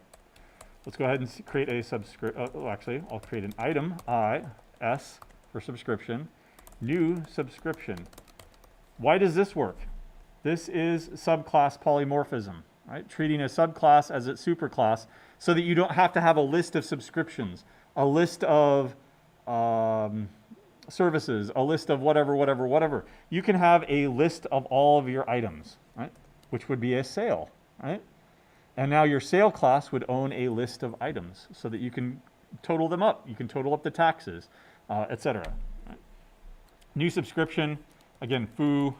S1: Let's go ahead and create a actually, I'll create an item, S for subscription. New subscription. Why does this work? This is subclass polymorphism, right? Treating a subclass as its superclass so that you don't have to have a list of subscriptions, a list of services, a list of whatever. You can have a list of all of your items, right? Which would be a sale, right? And now your sale class would own a list of items so that you can total them up. You can total up the taxes, etc. Right? New subscription, again, foo,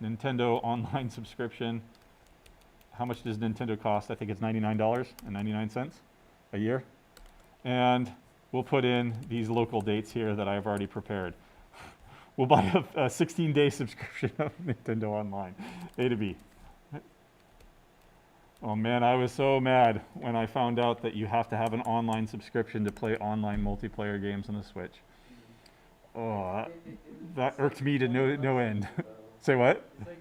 S1: Nintendo online subscription. How much does Nintendo cost? I think it's $99.99 a year. And we'll put in these local dates here that I've already prepared. We'll buy a 16-day subscription of Nintendo Online, A to B. Oh man, I was so mad when I found out that you have to have an online subscription to play online multiplayer games on the Switch. Oh, that irked me to no end. Say what?
S2: It's like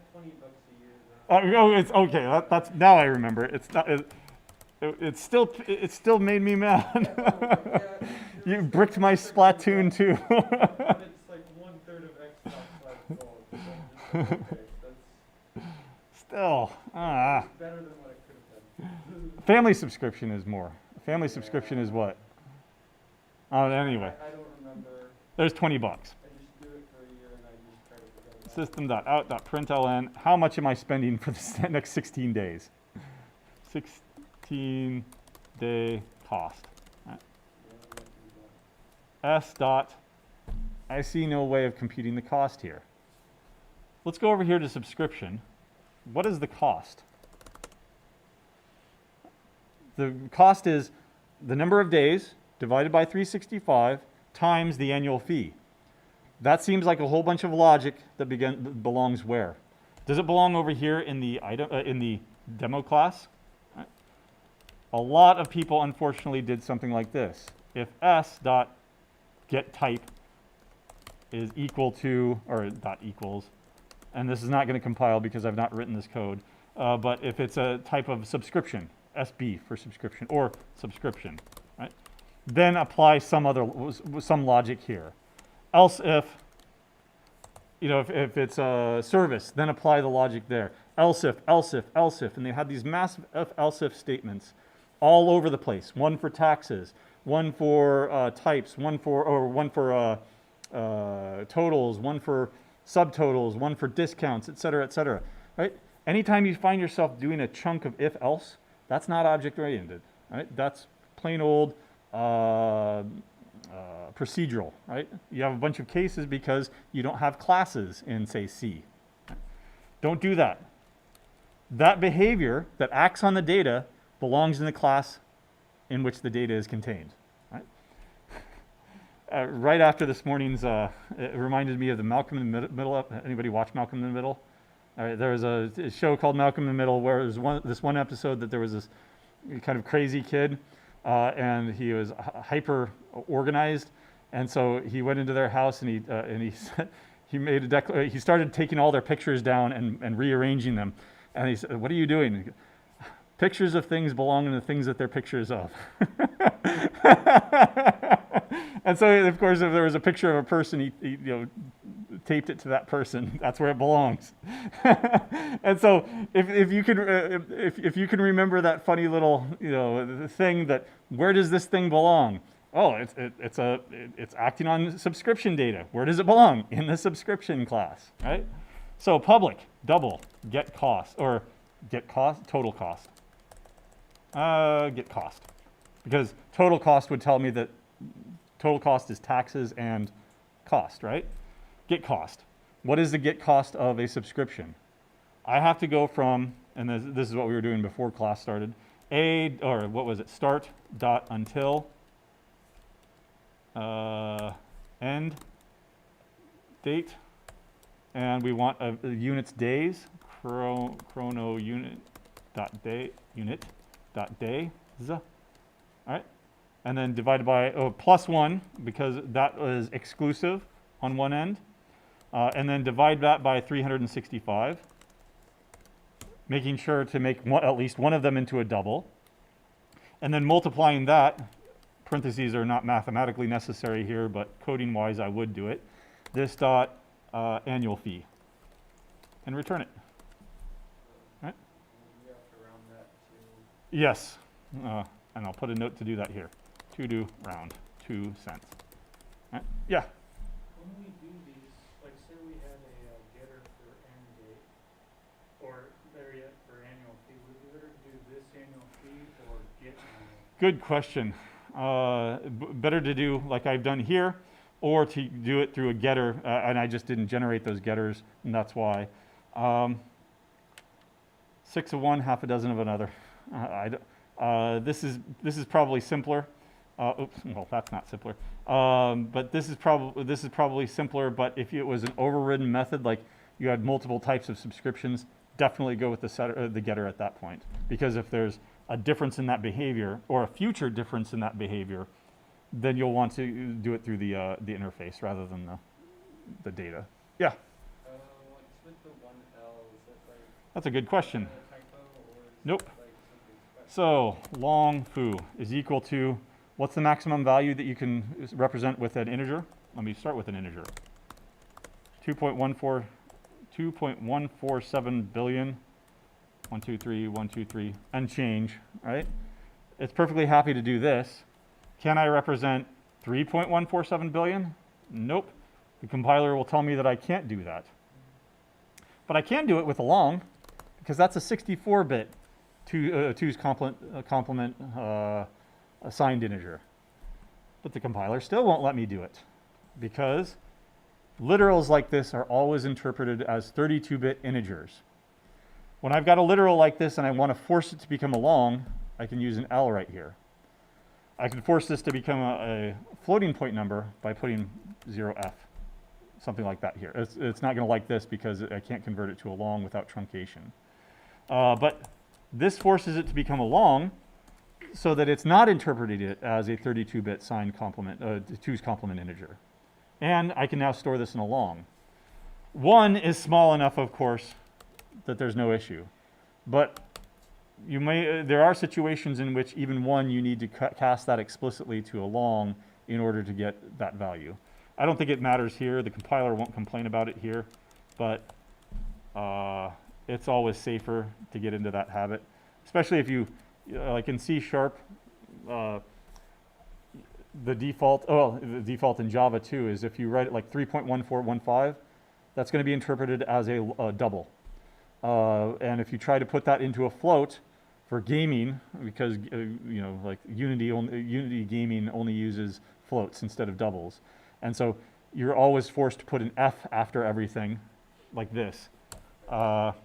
S2: $20 a year.
S1: Oh, it's okay. That's now I remember. It's not. It still made me mad. You bricked my Splatoon 2.
S2: It's like Okay, that's
S1: Still,
S2: better than what it could have been.
S1: family subscription is more. Family subscription is what? Oh, anyway,
S2: I don't remember.
S1: there's 20 bucks.
S2: I just do it for a year and I just try to forget about it.
S1: System.out.println, how much am I spending for the next 16 days? 16-day cost.
S2: Yeah, I might do that.
S1: S dot, I see no way of computing the cost here. Let's go over here to subscription. What is the cost? The cost is the number of days divided by 365 times the annual fee. That seems like a whole bunch of logic that belongs where? Does it belong over here in the demo class? Right. A lot of people unfortunately did something like this. If s dot get type is equal to, or dot equals, and this is not going to compile because I've not written this code, but if it's a type of subscription, SB for subscription, or subscription, right? Then apply some logic here. Else if, if it's a service, then apply the logic there. Else if, and they had these massive else if statements all over the place. One for taxes, one for types, one for totals, one for subtotals, one for discounts, et cetera, right? Anytime you find yourself doing a chunk of if else, that's not object oriented, right? That's plain old procedural, right? You have a bunch of cases because you don't have classes in, say, C. Don't do that. That behavior that acts on the data belongs in the class in which the data is contained, right? Right after this morning's, it reminded me of the Malcolm in the Middle. Anybody watch Malcolm in the Middle? All right, there was a show called Malcolm in the Middle where there was this one episode that there was this kind of crazy kid, and he was hyper organized, and so he went into their house and he said, he made a declaration. He started taking all their pictures down and rearranging them, and he said, "What are you doing?" Pictures of things belong in the things that they're pictures of. And so, of course, if there was a picture of a person, he taped it to that person. That's where it belongs. And so, if you can remember that funny little thing that where does this thing belong? Oh, it's acting on subscription data. Where does it belong? In the subscription class, right? So public double get cost or get cost total cost. Get cost, because total cost would tell me that total cost is taxes and cost, right? Get cost. What is the get cost of a subscription? I have to go from, and this is what we were doing before class started, start dot until end date, and we want a units days, chrono unit dot day, unit dot days, all right? And then divided by +1, because that was exclusive on one end. And then divide that by 365, making sure to make at least one of them into a double. And then multiplying that, parentheses are not mathematically necessary here, but coding-wise I would do it, this dot annual fee, and return it. Right?
S2: We have to round that to.
S1: Yes, and I'll put a note to do that here. To do round 2 cents. Right? Yeah.
S3: When we do these, like say we had a getter for end date, or better yet for annual fee, would we better do this annual fee or get annual?
S1: Good question. Better to do like I've done here, or to do it through a getter, and I just didn't generate those getters, and that's why. 6 of one, half a dozen of another. This is probably simpler. Oops, well, that's not simpler. But this is probably simpler. But if it was an overridden method, like you had multiple types of subscriptions, definitely go with the getter at that point. Because if there's a difference in that behavior or a future difference in that behavior, then you'll want to do it through the interface rather than the data. Yeah.
S2: What's with the 1L? Is that like
S1: That's a good question.
S2: a typo or is
S1: Nope.
S2: it like something special?
S1: So long foo is equal to, what's the maximum value that you can represent with an integer? Let me start with an integer. 2.14 2.147 billion, 123, and change, right? It's perfectly happy to do this. Can I represent 3.147 billion? Nope. The compiler will tell me that I can't do that. But I can do it with a long, because that's a 64-bit two's complement assigned integer. But the compiler still won't let me do it, because literals like this are always interpreted as 32-bit integers. When I've got a literal like this and I want to force it to become a long, I can use an L right here. I can force this to become a floating point number by putting 0f, something like that here. It's not going to like this because I can't convert it to a long without truncation. But this forces it to become a long so that it's not interpreting it as a 32-bit signed complement, two's complement integer. And I can now store this in a long. 1 is small enough, of course, that there's no issue. But there are situations in which even 1, you need to cast that explicitly to a long in order to get that value. I don't think it matters here. The compiler won't complain about it here, but it's always safer to get into that habit, especially if you, like in C#, the default in Java too is if you write it like 3.1415, that's going to be interpreted as a double. And if you try to put that into a float for gaming, because like Unity gaming only uses floats instead of doubles, and so you're always forced to put an F after everything, like this. Float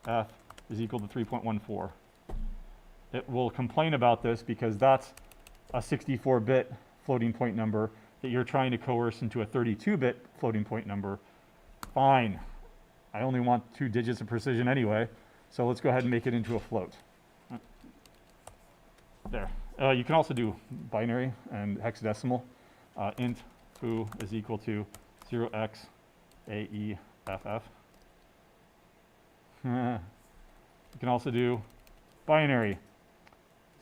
S1: F is equal to 3.14. It will complain about this because that's a 64-bit floating point number that you're trying to coerce into a 32-bit floating point number. Fine. I only want 2 digits of precision anyway, so let's go ahead and make it into a float. There. You can also do binary and hexadecimal. Int foo is equal to 0x AEFF. You can also do binary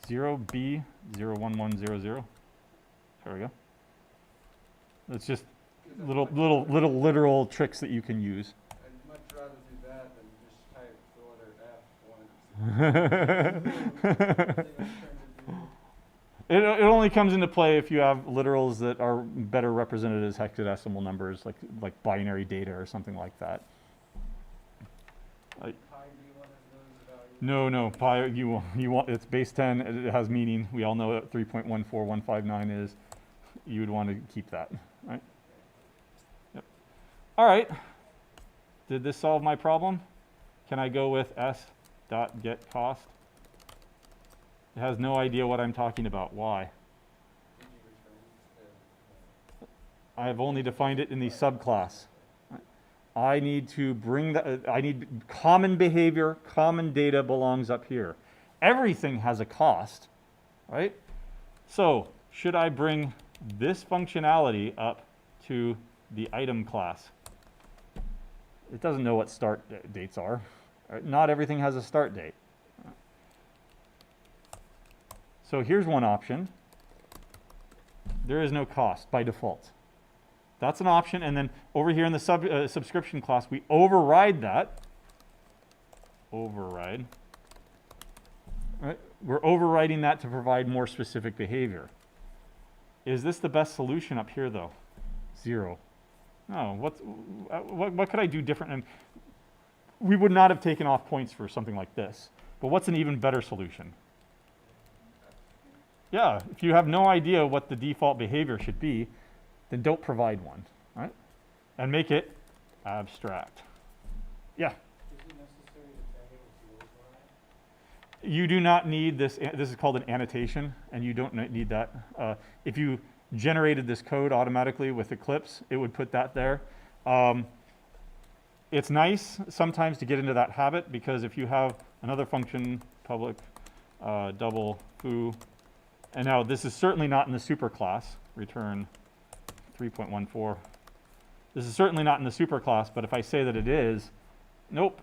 S1: 0B01100. There we go. It's just little literal tricks that you can use.
S2: I'd much rather do that than just type the letter F once.
S1: It only comes into play if you have literals that are better represented as hexadecimal numbers, like binary data or something like that.
S2: Pi be one of those values?
S1: No, pi, you want, it's base 10, it has meaning. We all know what 3.14159 is. You would want to keep that, right? Yep. All right. Did this solve my problem? Can I go with s.getCost? It has no idea what I'm talking about. Why? I have only defined it in the subclass. I need to bring that, I need common behavior, common data belongs up here. Everything has a cost, right? So, should I bring this functionality up to the item class? It doesn't know what start dates are. Right? Not everything has a start date. So here's one option. There is no cost by default. That's an option, and then over here in the subscription class, we override that. Override. Right? We're overriding that to provide more specific behavior. Is this the best solution up here, though? 0. No. What could I do different? And we would not have taken off points for something like this. But what's an even better solution? Yeah, if you have no idea what the default behavior should be, then don't provide one, right? And make it abstract. Yeah?
S3: Is it necessary to tag it with the override?
S1: You do not need this. This is called an annotation, and you don't need that. If you generated this code automatically with Eclipse, it would put that there. It's nice sometimes to get into that habit, because if you have another function, public double foo, and now this is certainly not in the superclass, return 3.14. This is certainly not in the superclass, but if I say that it is, nope,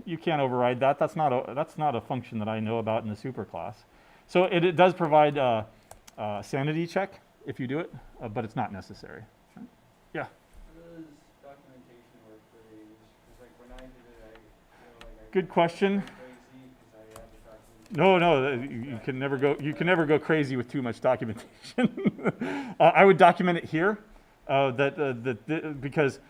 S1: you can't override that. That's not a function that I know about in the superclass. So it does provide a sanity check if you do it, but it's not necessary. Right? Yeah?
S2: How does documentation work
S1: good question.
S2: crazy, 'cause I have the documentation.
S1: No, you can never go crazy with too much documentation. I would document it here, because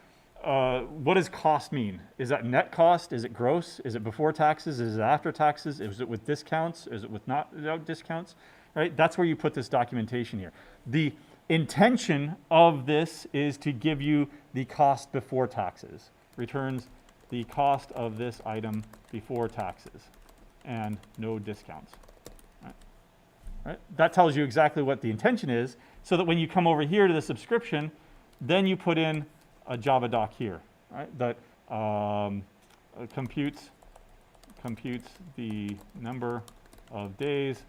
S1: what does cost mean? Is that net cost? Is it gross? Is it before taxes? Is it after taxes? Is it with discounts? Is it with not without discounts? Right? That's where you put this documentation here. The intention of this is to give you the cost before taxes. Returns the cost of this item before taxes and no discounts. Right? That tells you exactly what the intention is, so that when you come over here to the subscription, then you put in a Java doc here, right? That computes the number of days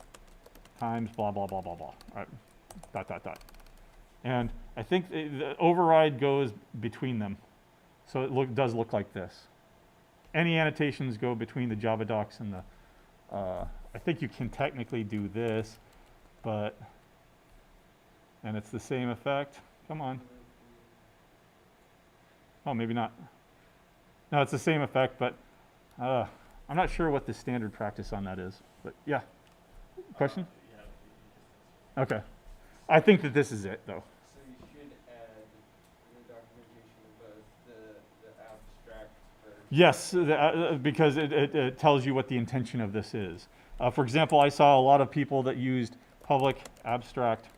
S1: times blah, blah, blah, blah, blah, right? Dot, dot, dot. And I think the override goes between them. So it does look like this. Any annotations go between the Java docs and the, I think you can technically do this, but, and it's the same effect. Come on. Oh, maybe not. No, it's the same effect, but I'm not sure what the standard practice on that is. But yeah, question? Okay. I think that this is it, though.
S2: So you should add in the documentation both the abstract version.
S1: Yes, because it tells you what the intention of this is. For example, I saw a lot of people that used public abstract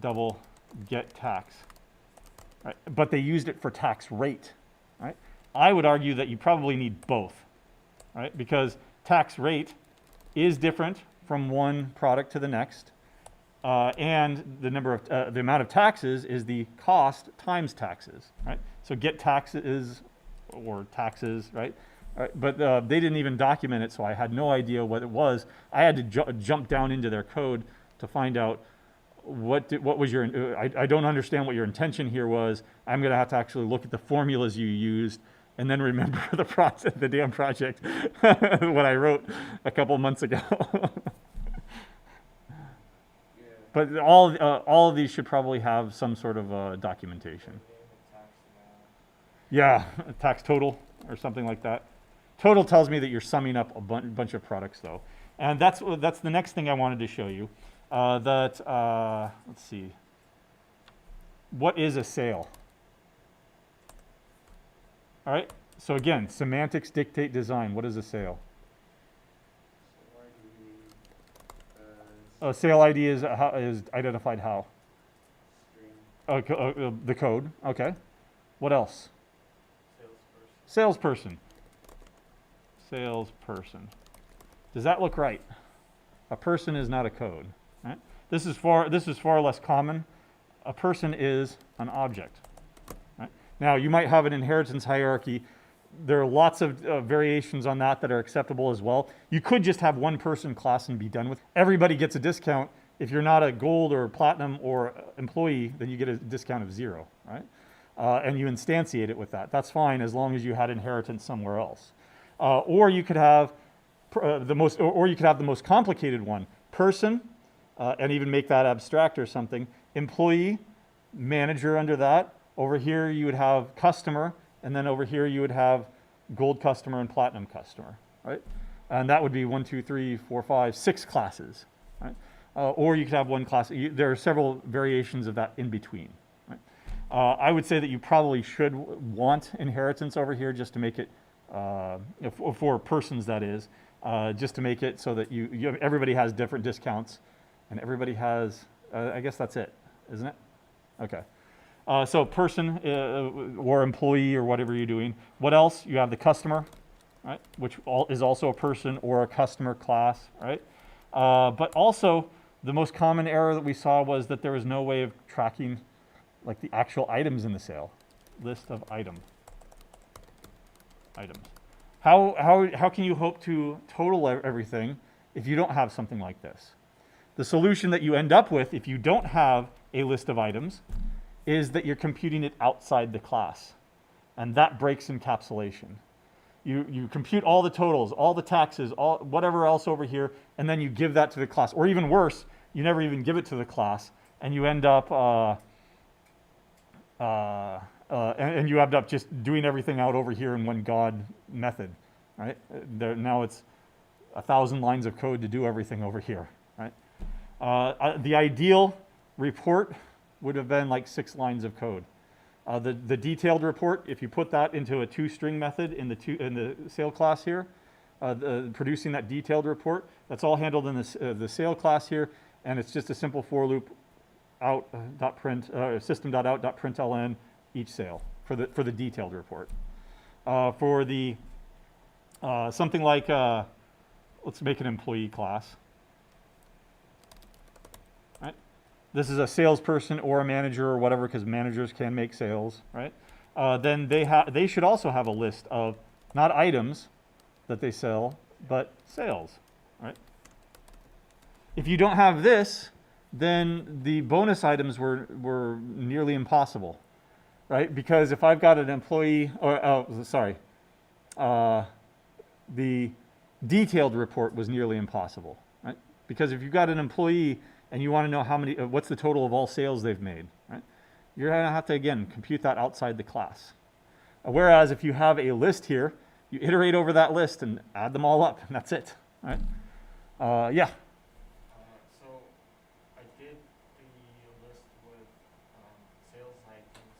S1: double get tax, right? But they used it for tax rate, right? I would argue that you probably need both, right? Because tax rate is different from one product to the next, and the number of the amount of taxes is the cost times taxes, right? So get taxes or taxes, right? But they didn't even document it, so I had no idea what it was. I had to jump down into their code to find out what was your. I don't understand what your intention here was. I'm going to have to actually look at the formulas you used and then remember the damn project what I wrote a couple months ago. But all of these should probably have some sort of documentation. Yeah, tax total or something like that. Total tells me that you're summing up a bunch of products, though. And that's the next thing I wanted to show you. Let's see. What is a sale? All right. So again, semantics dictate design. What is a sale? A sale ID is identified how? The code. Okay. What else? Salesperson. Salesperson. Does that look right? A person is not a code. Right? This is far less common. A person is an object. Right? Now you might have an inheritance hierarchy. There are lots of variations on that are acceptable as well. You could just have one person class and be done with. Everybody gets a discount. If you're not a gold or platinum or employee, then you get a discount of 0, right? And you instantiate it with that. That's fine as long as you had inheritance somewhere else. Or you could have the most complicated one: person, and even make that abstract or something. Employee, manager under that. Over here you would have customer. And then over here you would have gold customer and platinum customer, right? And that would be 1, 2, 3, 4, 5, 6 classes, right? Or you could have one class. There are several variations of that in between, right? I would say that you probably should want inheritance over here just to make it, for persons that is, just to make it so that everybody has different discounts and everybody has, I guess that's it, isn't it? Okay. So person or employee or whatever you're doing. What else? You have the customer, right? Which is also a person or a customer class, right? But also the most common error that we saw was that there was no way of tracking like the actual items in the sale. List of items. How can you hope to total everything if you don't have something like this? The solution that you end up with if you don't have a list of items is that you're computing it outside the class. And that breaks encapsulation. You compute all the totals, all the taxes, whatever else over here, and then you give that to the class. Or even worse, you never even give it to the class, and you end up and you end up just doing everything out over here in one God method. right? Now it's 1,000 lines of code to do everything over here, right? The ideal report would have been like 6 lines of code. The detailed report, if you put that into a toString method in the sail class here, producing that detailed report, that's all handled in the sail class here, and it's just a simple for loop system.out.println each sail for the detailed report. For the something like let's make an employee class. Right? This is a salesperson or a manager or whatever, because managers can make sales, right? Then they should also have a list of not items that they sell, but sales, right? If you don't have this, then the bonus items were nearly impossible, right? Because if I've got an employee, the detailed report was nearly impossible, right? Because if you've got an employee and you want to know what's the total of all sales they've made, right? You're going to have to, again, compute that outside the class. Whereas if you have a list here, you iterate over that list and add them all up, and that's it, right? Yeah.
S4: So I did the list with sales items,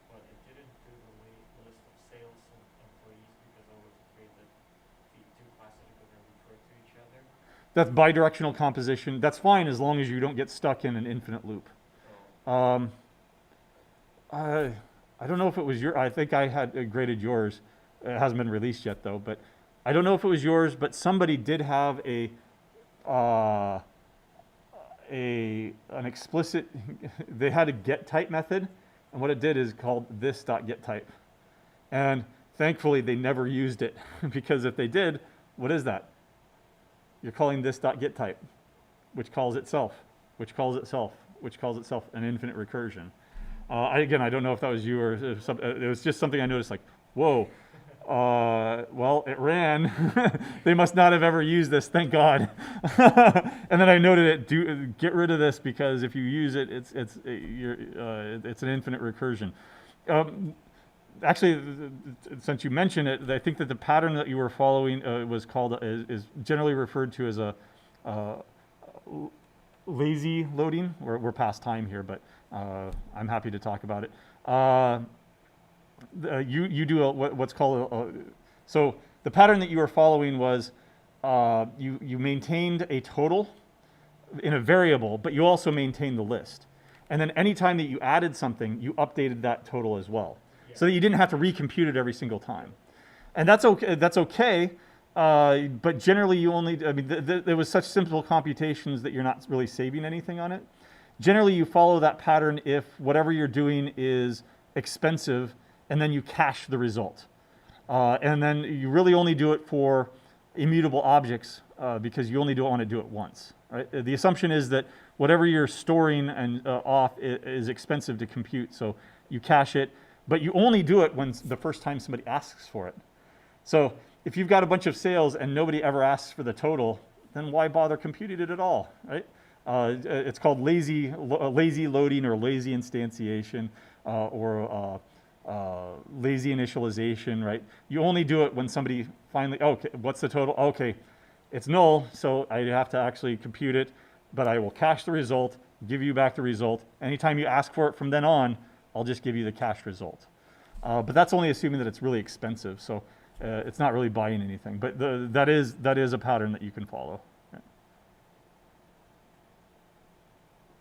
S4: but it didn't do the list of sales and employees because I was afraid that the two classes are going to refer to each other.
S1: That's bidirectional composition. That's fine as long as you don't get stuck in an infinite loop. I don't know if it was I think I had graded yours. It hasn't been released yet though, but I don't know if it was yours, but somebody did have an explicit, they had a get type method, and what it did is called this.getType. And thankfully they never used it, because if they did, what is that? You're calling this.getType, which calls itself, which calls itself, which calls itself, an infinite recursion. Again, I don't know if that was you or if it was just something I noticed, like, whoa. Well, it ran. They must not have ever used this, thank God. And then I noted it, get rid of this, because if you use it, it's an infinite recursion. Actually, since you mentioned it, I think that the pattern that you were following is generally referred to as a lazy loading. We're past time here, but I'm happy to talk about it. You do what's called so the pattern that you were following was you maintained a total in a variable, but you also maintained the list. And then anytime that you added something, you updated that total as well, so that you didn't have to recompute it every single time. And that's okay. But generally you only, there was such simple computations that you're not really saving anything on it. Generally you follow that pattern if whatever you're doing is expensive, and then you cache the result. And then you really only do it for immutable objects because you only want to do it once. Right? The assumption is that whatever you're storing and off is expensive to compute, so you cache it, but you only do it when the first time somebody asks for it. So if you've got a bunch of sales and nobody ever asks for the total, then why bother computing it at all, right? It's called lazy loading or lazy instantiation or lazy initialization, right? You only do it when somebody finally, okay, what's the total? Okay, it's null, so I have to actually compute it, but I will cache the result, give you back the result. Anytime you ask for it from then on, I'll just give you the cached result. But that's only assuming that it's really expensive, so it's not really buying anything. But that is a pattern that you can follow. Right.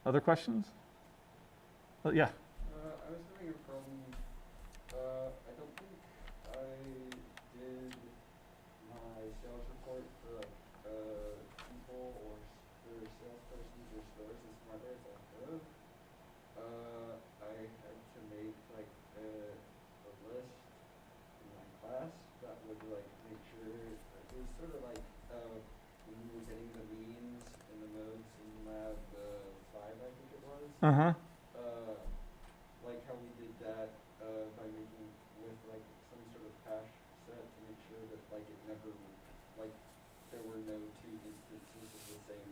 S1: Other questions? Yeah.
S2: I was having a problem. I don't think I did my sales report for people or for salespersons or stores as smartly as I could have. I had to make like a list in my class that would like make sure it was sort of like when we were getting the means and the modes in lab 5, I think it was.
S1: Uh-huh.
S2: Like how we did that by making with like some sort of hash set to make sure that like it never like there were no 2 instances of the same.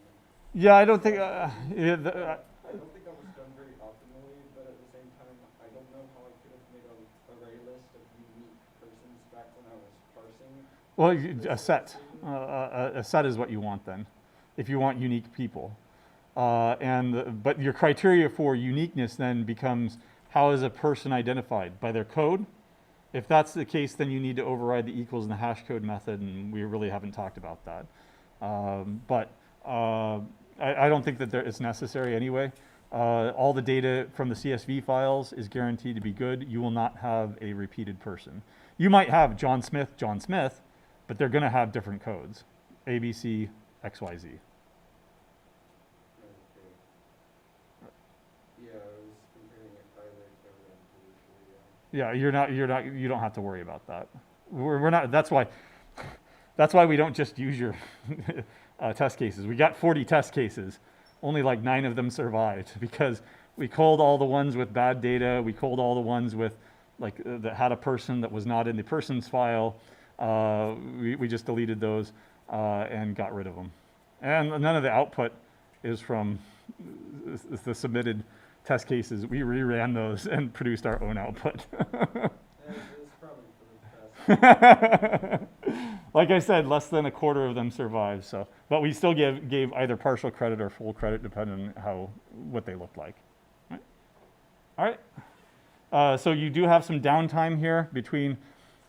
S1: Yeah, I don't think.
S2: I don't think that was done very optimally, but at the same time, I don't know how I could have made an array list of unique persons back when I was parsing.
S1: Well, a set. A set is what you want then, if you want unique people. But your criteria for uniqueness then becomes, how is a person identified? By their code? If that's the case, then you need to override the equals in the hash code method, and we really haven't talked about that. I don't think that it's necessary anyway. All the data from the CSV files is guaranteed to be good. You will not have a repeated person. You might have John Smith, but they're going to have different codes, ABC, XYZ.
S2: Okay. Yeah, I was comparing it by their code usually,
S1: Yeah, you don't have to worry about that. We're not, that's why we don't just use your test cases. We got 40 test cases. Only like 9 of them survived because we culled all the ones with bad data. We culled all the ones with that had a person that was not in the person's file. We just deleted those and got rid of them. And none of the output is from the submitted test cases. We reran those and produced our own output.
S2: It's probably for the best.
S1: Like I said, less than a quarter of them survived. So, but we still gave either partial credit or full credit depending on what they looked like. All right. So you do have some downtime here between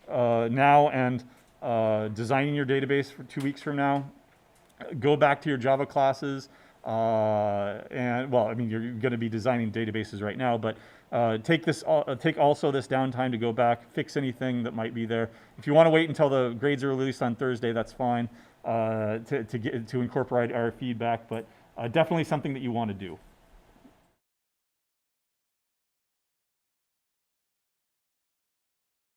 S1: now and designing your database for 2 weeks from now. Go back to your Java classes. You're going to be designing databases right now, but take also this downtime to go back, fix anything that might be there. If you want to wait until the grades are released on Thursday, that's fine, to incorporate our feedback, but definitely something that you want to do.